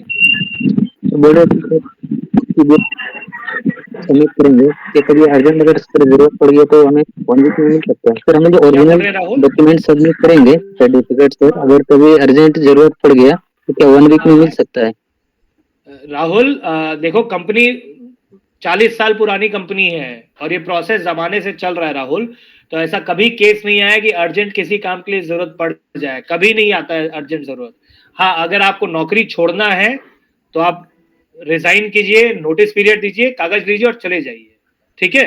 सबमिट करेंगे कि कभी अर्जेंट अगर इसकी जरूरत पड़ी है तो हमें 1 वीक में मिल सकता है। फिर हमें जो ओरिजिनल डॉक्यूमेंट सबमिट करेंगे सर्टिफिकेट से, अगर कभी अर्जेंट जरूरत पड़ गया तो क्या 1 वीक में मिल सकता है? राहुल देखो कंपनी 40 साल पुरानी कंपनी है और ये प्रोसेस जमाने से चल रहा है राहुल। तो ऐसा कभी केस नहीं आया कि अर्जेंट किसी काम के लिए जरूरत पड़ जाए, कभी नहीं आता है अर्जेंट जरूरत। हाँ, अगर आपको नौकरी छोड़ना है तो आप रिजाइन कीजिए, नोटिस पीरियड दीजिए, कागज लीजिए और चले जाइए, ठीक है।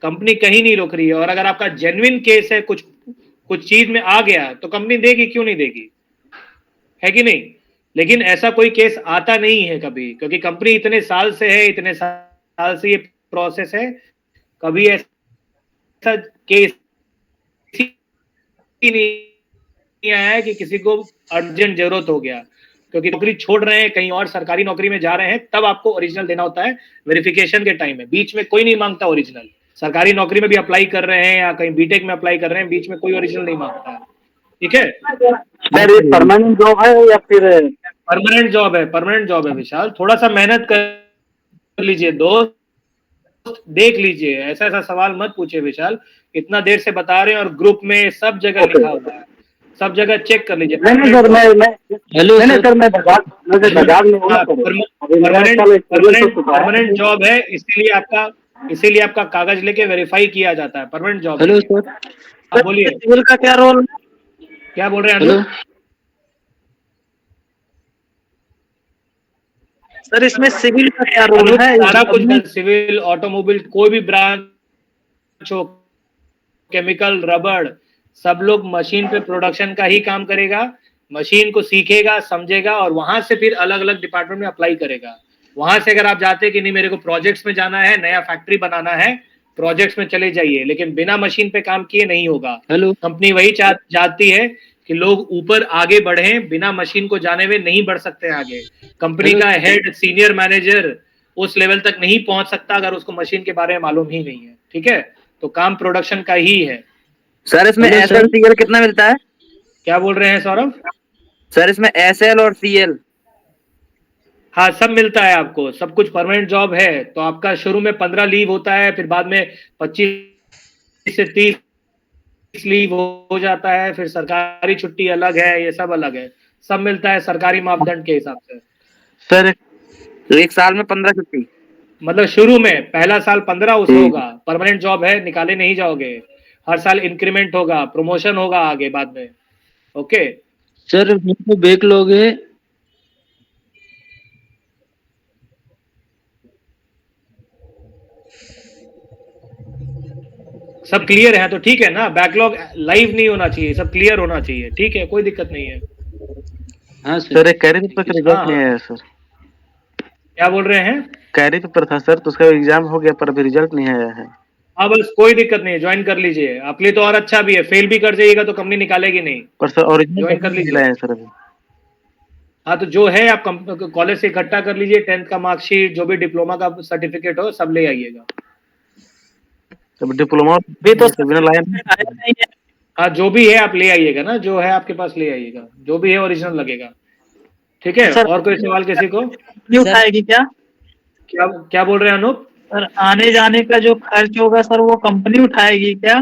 कंपनी कहीं नहीं रोक रही है। और अगर आपका जेन्युइन केस है, कुछ चीज में आ गया तो कंपनी देगी, क्यों नहीं देगी, है कि नहीं। लेकिन ऐसा कोई केस आता नहीं है कभी, क्योंकि कंपनी इतने साल से है, इतने साल से ये प्रोसेस है, कभी ऐसा केस ही नहीं आया है कि किसी को अर्जेंट जरूरत हो गया। क्योंकि नौकरी छोड़ रहे हैं, कहीं और सरकारी नौकरी में जा रहे हैं, तब आपको ओरिजिनल देना होता है वेरिफिकेशन के टाइम में। बीच में कोई नहीं मांगता ओरिजिनल। सरकारी नौकरी में भी अप्लाई कर रहे हैं या कहीं बीटेक में अप्लाई कर रहे हैं, बीच में कोई ओरिजिनल नहीं मांगता है, ठीक है। सर ये परमानेंट जॉब है या फिर? परमानेंट जॉब है, परमानेंट जॉब है विशाल। थोड़ा सा मेहनत कर लीजिए दोस्त, देख लीजिए, ऐसा ऐसा सवाल मत पूछिए विशाल। इतना देर से बता रहे हैं और ग्रुप में सब जगह लिखा हुआ है, सब जगह चेक कर लीजिए। नहीं सर, मैं हेलो सर, मैं बाजार में हूँ ना सर। परमानेंट जॉब है, इसीलिए आपका कागज लेके वेरीफाई किया जाता है। Permanent job. हेलो सर, आप बोलिए, सिविल का क्या रोल? क्या बोल रहे हैं हेलो अनु? सर इसमें सिविल का क्या रोल है? सारा कुछ, सिविल, ऑटोमोबाइल, कोई भी ब्रांच हो, केमिकल, रबड़, सब लोग मशीन पे प्रोडक्शन का ही काम करेगा। मशीन को सीखेगा, समझेगा और वहां से फिर अलग अलग डिपार्टमेंट में अप्लाई करेगा। वहां से अगर आप जाते हैं कि नहीं मेरे को प्रोजेक्ट्स में जाना है, नया फैक्ट्री बनाना है, प्रोजेक्ट्स में चले जाइए, लेकिन बिना मशीन पे काम किए नहीं होगा। हेलो कंपनी वही चाहती है कि लोग ऊपर आगे बढ़े, बिना मशीन को जाने हुए नहीं बढ़ सकते आगे। कंपनी का हेड, सीनियर मैनेजर उस लेवल तक नहीं पहुंच सकता अगर उसको मशीन के बारे में मालूम ही नहीं है, ठीक है। तो काम प्रोडक्शन का ही है। सर, इसमें एसएल सीएल कितना मिलता है? क्या बोल रहे हैं सौरभ? सर इसमें एसएल और सीएल? हाँ, सब मिलता है आपको, सब कुछ। परमानेंट जॉब है तो आपका शुरू में 15 लीव होता है, फिर बाद में 25 से 30 लीव हो जाता है, फिर सरकारी छुट्टी अलग है, ये सब अलग है, सब मिलता है सरकारी मापदंड के हिसाब से। सर तो एक साल में 15 छुट्टी? मतलब शुरू में पहला साल 15 उस होगा। परमानेंट जॉब है, निकाले नहीं जाओगे। हर साल इंक्रीमेंट होगा, प्रमोशन होगा आगे बाद में, ओके। सर मुझको बैकलॉग है। सब क्लियर है तो ठीक है ना। बैकलॉग लाइव नहीं होना चाहिए, सब क्लियर होना चाहिए, ठीक है, कोई दिक्कत नहीं है। हाँ सर, एक कैरी पेपर का रिजल्ट हाँ, नहीं आया सर। क्या बोल रहे हैं? कैरी पेपर था सर, तो उसका एग्जाम हो गया पर अभी रिजल्ट नहीं आया है। हाँ, बस कोई दिक्कत नहीं है, ज्वाइन कर लीजिए। आपके लिए तो और अच्छा भी है, फेल भी कर जाइएगा तो कंपनी निकालेगी नहीं। पर सर ओरिजिनल ज्वाइन कर लीजिए। लाया सर अभी। हाँ, तो जो है आप कॉलेज से इकट्ठा कर लीजिए, 10th का मार्कशीट, जो भी डिप्लोमा का सर्टिफिकेट हो, सब ले आइएगा। तब डिप्लोमा भी तो बिना लाया। हाँ, जो भी है आप ले आइएगा ना, जो है आपके पास ले आइएगा, जो भी है ओरिजिनल लगेगा, ठीक है। और कोई सवाल किसी को? नहीं उठाएगी क्या? क्या बोल रहे हैं अनूप? सर आने जाने का जो खर्च होगा सर वो कंपनी उठाएगी क्या?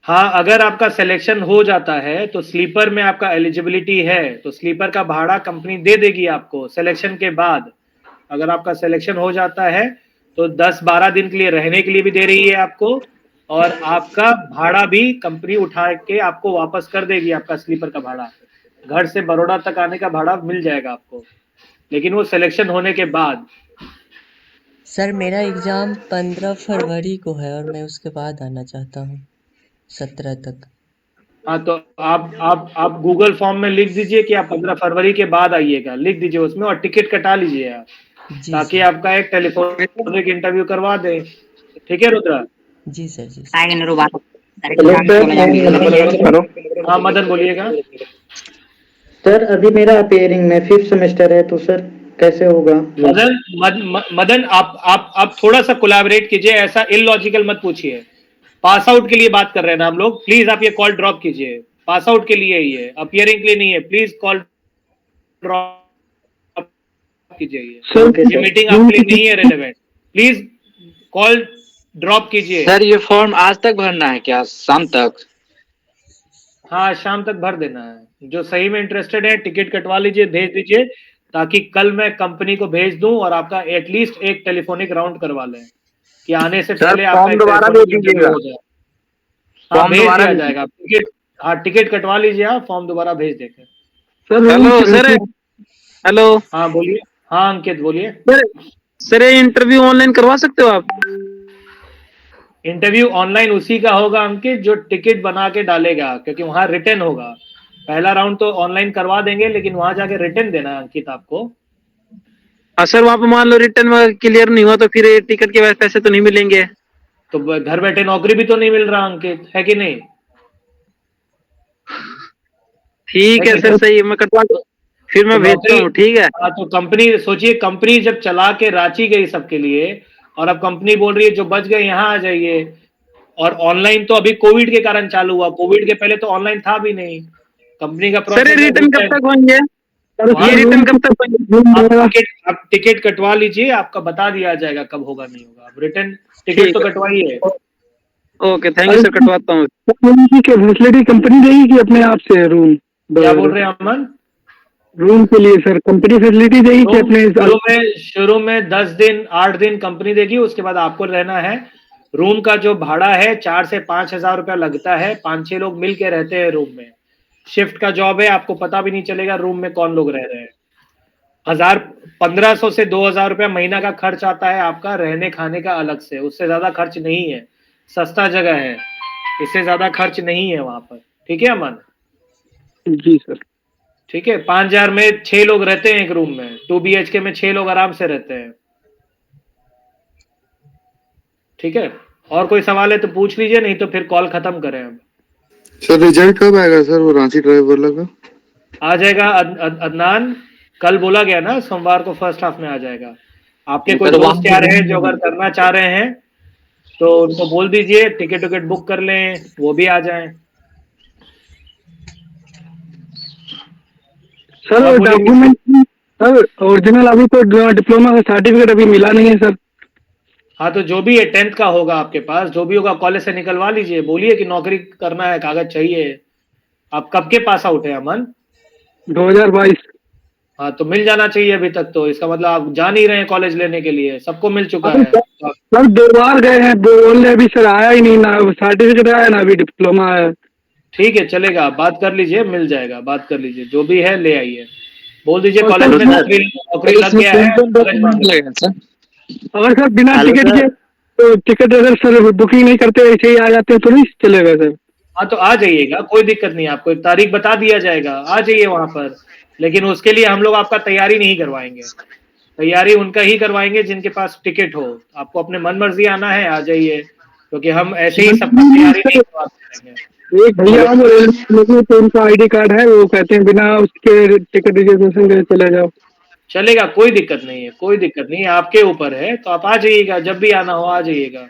हाँ, अगर आपका सिलेक्शन हो जाता है तो स्लीपर में आपका एलिजिबिलिटी है तो स्लीपर का भाड़ा कंपनी दे देगी आपको सिलेक्शन के बाद। अगर आपका सिलेक्शन हो जाता है तो 10-12 दिन के लिए रहने के लिए भी दे रही है आपको, और आपका भाड़ा भी कंपनी उठा के आपको वापस कर देगी। आपका स्लीपर का भाड़ा, घर से बड़ौदा तक आने का भाड़ा मिल जाएगा आपको, लेकिन वो सिलेक्शन होने के बाद। सर मेरा एग्ज़ाम 15 फरवरी को है और मैं उसके बाद आना चाहता हूँ 17 तक। हाँ, तो आप गूगल फॉर्म में लिख दीजिए कि आप 15 फरवरी के बाद आइएगा, लिख दीजिए उसमें, और टिकट कटा लीजिए आप, ताकि आपका एक टेलीफोनिक इंटरव्यू करवा दे, ठीक है रुद्रा? जी सर, जी हेलो हाँ, मदन बोलिएगा। सर अभी मेरा अपेयरिंग में 5th सेमेस्टर है, तो सर कैसे होगा? मदन आप थोड़ा सा कोलैबोरेट कीजिए, ऐसा इलॉजिकल मत पूछिए। पास आउट के लिए बात कर रहे हैं ना हम लोग, प्लीज आप ये कॉल ड्रॉप कीजिए। पास आउट के लिए ही है, अपियरिंग के लिए नहीं है। प्लीज कॉल ड्रॉप कीजिए, ये मीटिंग आपके लिए नहीं है रेलेवेंट। प्लीज कॉल ड्रॉप कीजिए। सर ये फॉर्म आज तक भरना है क्या, शाम तक? हाँ, शाम तक भर देना है। जो सही में इंटरेस्टेड है टिकट कटवा लीजिए, भेज दीजिए, ताकि कल मैं कंपनी को भेज दूं और आपका एटलीस्ट एक टेलीफोनिक राउंड करवा लें कि आने से पहले आपका फॉर्म एक दोबारा टेलीफोनिक भेज इंटरव्यू दीजिएगा। हो जाए। हाँ फॉर्म भेज दोबारा दिया भेज जाएगा, टिकट, हाँ टिकट कटवा लीजिए आप, फॉर्म दोबारा भेज देंगे। हेलो सर, हेलो हाँ बोलिए, हाँ अंकित बोलिए। सर, सर ये इंटरव्यू ऑनलाइन करवा सकते हो आप? इंटरव्यू ऑनलाइन उसी का होगा अंकित जो टिकट बना के डालेगा, क्योंकि वहां रिटर्न होगा। पहला राउंड तो ऑनलाइन करवा देंगे, लेकिन वहां जाके रिटर्न देना है अंकित आपको। सर वहाँ पे मान लो रिटर्न में क्लियर नहीं हुआ तो फिर ये टिकट के पैसे तो नहीं मिलेंगे? तो घर बैठे नौकरी भी तो नहीं मिल रहा अंकित, है कि नहीं? ठीक है सर, सही है, मैं कटवा फिर मैं भेजता हूँ, ठीक है। हाँ तो कंपनी, सोचिए कंपनी जब चला के रांची गई सबके लिए, और अब कंपनी बोल रही है जो बच गए यहाँ आ जाइए। और ऑनलाइन तो अभी कोविड के कारण चालू हुआ, कोविड के पहले तो ऑनलाइन था भी नहीं। कंपनी का सर ये प्रोसेस है रिटर्न कब तक होंगे? ये रिटर्न कब तक होंगे? आप टिकट कटवा लीजिए, आपका बता दिया जाएगा कब होगा नहीं होगा। आप रिटर्न टिकट तो कटवाइए। ओके, थैंक यू सर, कटवाता हूँ। फैसिलिटी कंपनी देगी कि अपने आप से रूम? क्या बोल रहे हैं अमन? रूम के लिए सर कंपनी फैसिलिटी देगी कि अपने शुरू में 10 दिन 8 दिन कंपनी देगी, उसके बाद आपको रहना है। रूम का जो भाड़ा है 4 से 5 हजार रुपया लगता है। 5-6 लोग मिल के रहते हैं रूम में। शिफ्ट का जॉब है, आपको पता भी नहीं चलेगा रूम में कौन लोग रह रहे हैं। 1500 से 2000 रुपया महीना का खर्च आता है आपका, रहने खाने का अलग से। उससे ज्यादा खर्च नहीं है, सस्ता जगह है, इससे ज्यादा खर्च नहीं है वहां पर। ठीक है अमन? जी सर। ठीक है, 5000 में 6 लोग रहते हैं एक रूम में। 2 BHK में 6 लोग आराम से रहते हैं। ठीक है, और कोई सवाल है तो पूछ लीजिए, नहीं तो फिर कॉल खत्म करें अब। सर रिजल्ट कब आएगा सर वो रांची ड्राइवर लगा? आ जाएगा अदनान, कल बोला गया ना, सोमवार को फर्स्ट हाफ में आ जाएगा। आपके कोई दोस्त यार हैं जो अगर करना चाह रहे हैं तो उनको बोल दीजिए टिकट विकेट बुक कर लें, वो भी आ जाएं। सर डॉक्यूमेंट सर ओरिजिनल अभी तो डिप्लोमा का सर्टिफिकेट अभी मिला नहीं है सर। हाँ तो जो भी है 10th का होगा आपके पास, जो भी होगा कॉलेज से निकलवा लीजिए। बोलिए कि नौकरी करना है, कागज चाहिए। आप कब के पास आउट है अमन? 2022। हाँ तो मिल जाना चाहिए अभी तक। तो इसका मतलब आप जा नहीं रहे हैं कॉलेज लेने के लिए, सबको मिल चुका है। सर 2 बार गए हैं, बोल रहे अभी सर आया ही नहीं, ना सर्टिफिकेट आया ना अभी डिप्लोमा आया। ठीक है चलेगा, बात कर लीजिए, मिल जाएगा, बात कर लीजिए, जो भी है ले आइए। बोल दीजिए कॉलेज में नौकरी लग गया है। अगर सर बिना टिकट के तो टिकट अगर सर बुकिंग नहीं करते ऐसे ही आ जाते हैं तो नहीं चलेगा सर? हाँ तो आ जाइएगा, कोई दिक्कत नहीं। आपको एक तारीख बता दिया जाएगा, आ जाइए वहां पर। लेकिन उसके लिए हम लोग आपका तैयारी नहीं करवाएंगे, तैयारी उनका ही करवाएंगे जिनके पास टिकट हो। आपको अपने मन मर्जी आना है, आ जाइए, क्योंकि हम ऐसे ही सबका तैयारी नहीं करवाते हैं। एक भैया हम रेलवे तो उनका ID कार्ड है, वो कहते हैं बिना उसके टिकट रिजर्वेशन के चले जाओ। चलेगा, कोई दिक्कत नहीं है, कोई दिक्कत नहीं है, आपके ऊपर है। तो आप आ जाइएगा, जब भी आना हो आ जाइएगा।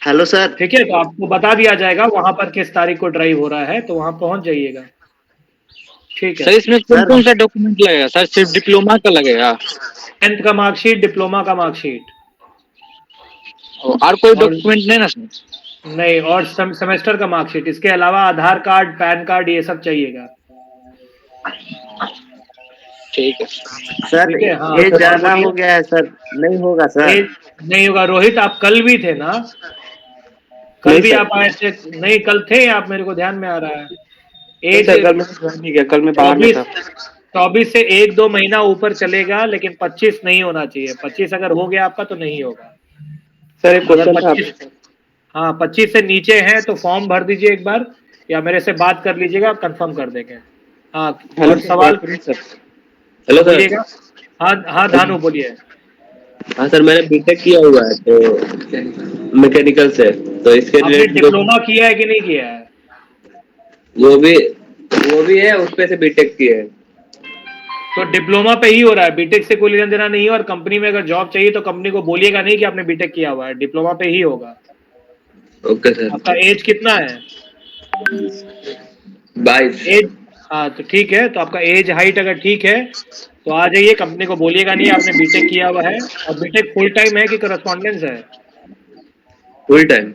Hello sir. ठीक है, तो आपको बता दिया जाएगा वहां पर किस तारीख को ड्राइव हो रहा है, तो वहां पहुंच जाइएगा। ठीक है सर इसमें कौन कौन सा डॉक्यूमेंट लगेगा सर? सिर्फ डिप्लोमा का लगेगा? 10th का मार्कशीट, डिप्लोमा का मार्कशीट, और कोई डॉक्यूमेंट नहीं ना सर? नहीं, और सेमेस्टर का मार्कशीट। इसके अलावा आधार कार्ड, पैन कार्ड, ये सब चाहिएगा। ठीक है सर ठीक है, हाँ ये ज्यादा हो गया है सर, नहीं होगा सर। नहीं होगा। रोहित आप कल भी थे ना? कल भी आप आए थे? नहीं कल थे आप, मेरे को ध्यान में आ रहा है। कल मैं बाहर में था। 24 से 1-2 महीना ऊपर चलेगा, लेकिन 25 नहीं होना चाहिए। 25 अगर हो गया आपका तो नहीं होगा सर एक अगर क्वेश्चन था 25, हाँ 25 से नीचे है तो फॉर्म भर दीजिए एक बार, या मेरे से बात कर लीजिएगा, कंफर्म कर देंगे। हाँ हेलो और सवाल सर। Hello sir. बोलिएगा। हाँ हाँ धानु बोलिए। हाँ सर, मैंने बीटेक किया हुआ है तो मैकेनिकल से, तो इसके आपने रिलेटेड डिप्लोमा किया है कि नहीं किया है? वो भी है, उस पे से बीटेक किया है। तो डिप्लोमा पे ही हो रहा है, बीटेक से कोई लेना देना नहीं है। और कंपनी में अगर जॉब चाहिए तो कंपनी को बोलिएगा नहीं कि आपने बीटेक किया हुआ है, डिप्लोमा पे ही होगा। Okay sir. आपका एज कितना है? 22। एज, हाँ तो ठीक है। तो आपका एज हाइट अगर ठीक है तो आ जाइए, कंपनी को बोलिएगा नहीं आपने बीटेक किया हुआ है। और बीटेक फुल टाइम है कि करस्पॉन्डेंस है? Full time.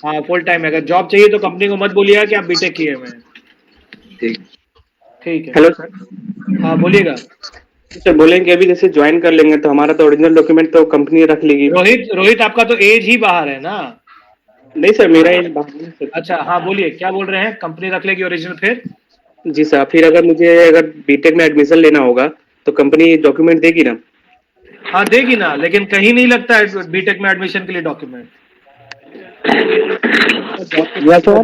हाँ फुल टाइम है। अगर जॉब चाहिए तो कंपनी को मत बोलिएगा कि आप बीटेक किए हुए हैं। ठीक। ठीक है। Hello sir. हाँ बोलिएगा। सर बोलेंगे अभी जैसे ज्वाइन कर लेंगे तो हमारा तो ओरिजिनल डॉक्यूमेंट तो कंपनी रख लेगी। रोहित आपका तो एज ही बाहर है ना? नहीं सर, मेरा एज बाहर है सर। अच्छा हाँ बोलिए, क्या बोल रहे हैं? कंपनी रख लेगी ओरिजिनल फिर? जी सर, फिर अगर बीटेक में एडमिशन लेना होगा तो कंपनी डॉक्यूमेंट देगी ना? हाँ देगी ना, लेकिन कहीं नहीं लगता है बीटेक में एडमिशन के लिए डॉक्यूमेंट।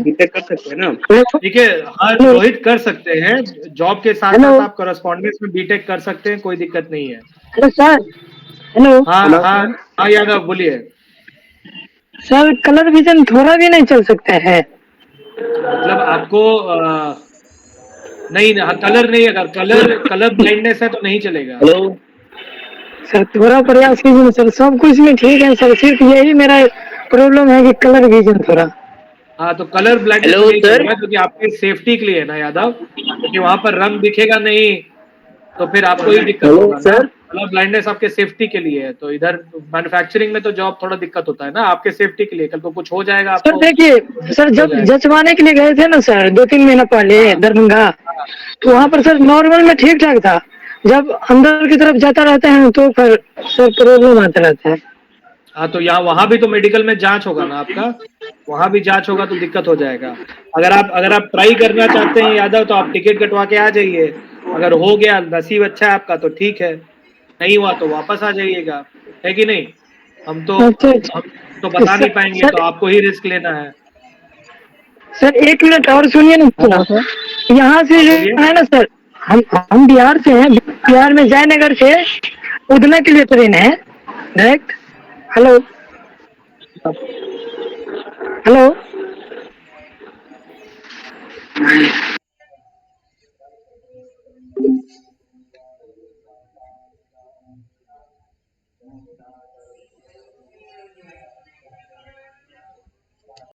बीटेक कर सकते हैं ना? ठीक है, हाँ रोहित कर सकते हैं, जॉब के साथ साथ आप करस्पॉन्डेंस में बीटेक कर सकते हैं, कोई दिक्कत नहीं है। Hello sir. हेलो हाँ हाँ हाँ यादव बोलिए। सर, कलर विजन थोड़ा भी नहीं चल सकता है? मतलब आपको नहीं ना, कलर नहीं, अगर कलर ब्लाइंडनेस है तो नहीं चलेगा। हेलो सर थोड़ा प्रयास कीजिए सर, सब कुछ में ठीक है सर, सिर्फ यही मेरा प्रॉब्लम है कि कलर विजन थोड़ा। हाँ तो कलर ब्लाइंडनेस हेलो नहीं सर। चलेगा, क्योंकि आपके सेफ्टी के लिए है ना यादव, क्योंकि वहां पर रंग दिखेगा नहीं तो फिर आपको ही दिक्कत हेलो होगा ना। सर। कलर ब्लाइंडनेस आपके सेफ्टी के लिए है, तो इधर मैन्युफैक्चरिंग में तो जॉब थोड़ा दिक्कत होता है ना, आपके सेफ्टी के लिए, कल को कुछ हो जाएगा सर आपको देखिए सर, हो जब जाएगा। जचवाने के लिए गए थे ना सर 2-3 महीना पहले दरभंगा, तो वहाँ पर सर नॉर्मल में ठीक ठाक था, जब अंदर की तरफ जाता रहता है तो फिर सर प्रॉब्लम आता रहता है। हाँ तो यहाँ वहां भी तो मेडिकल में जांच होगा ना आपका, वहां भी जांच होगा तो दिक्कत हो जाएगा। अगर आप ट्राई करना चाहते हैं यादव तो आप टिकट कटवा के आ जाइए, अगर हो गया नसीब अच्छा है आपका तो ठीक है, नहीं हुआ तो वापस आ जाइएगा, है कि नहीं? हम तो बता नहीं पाएंगे, तो आपको ही रिस्क लेना है। सर 1 मिनट और सुनिए ना सर, यहाँ से जो बोलिए। है ना सर, हम बिहार से हैं, बिहार में जयनगर से उधना के लिए ट्रेन है डायरेक्ट। Hello hello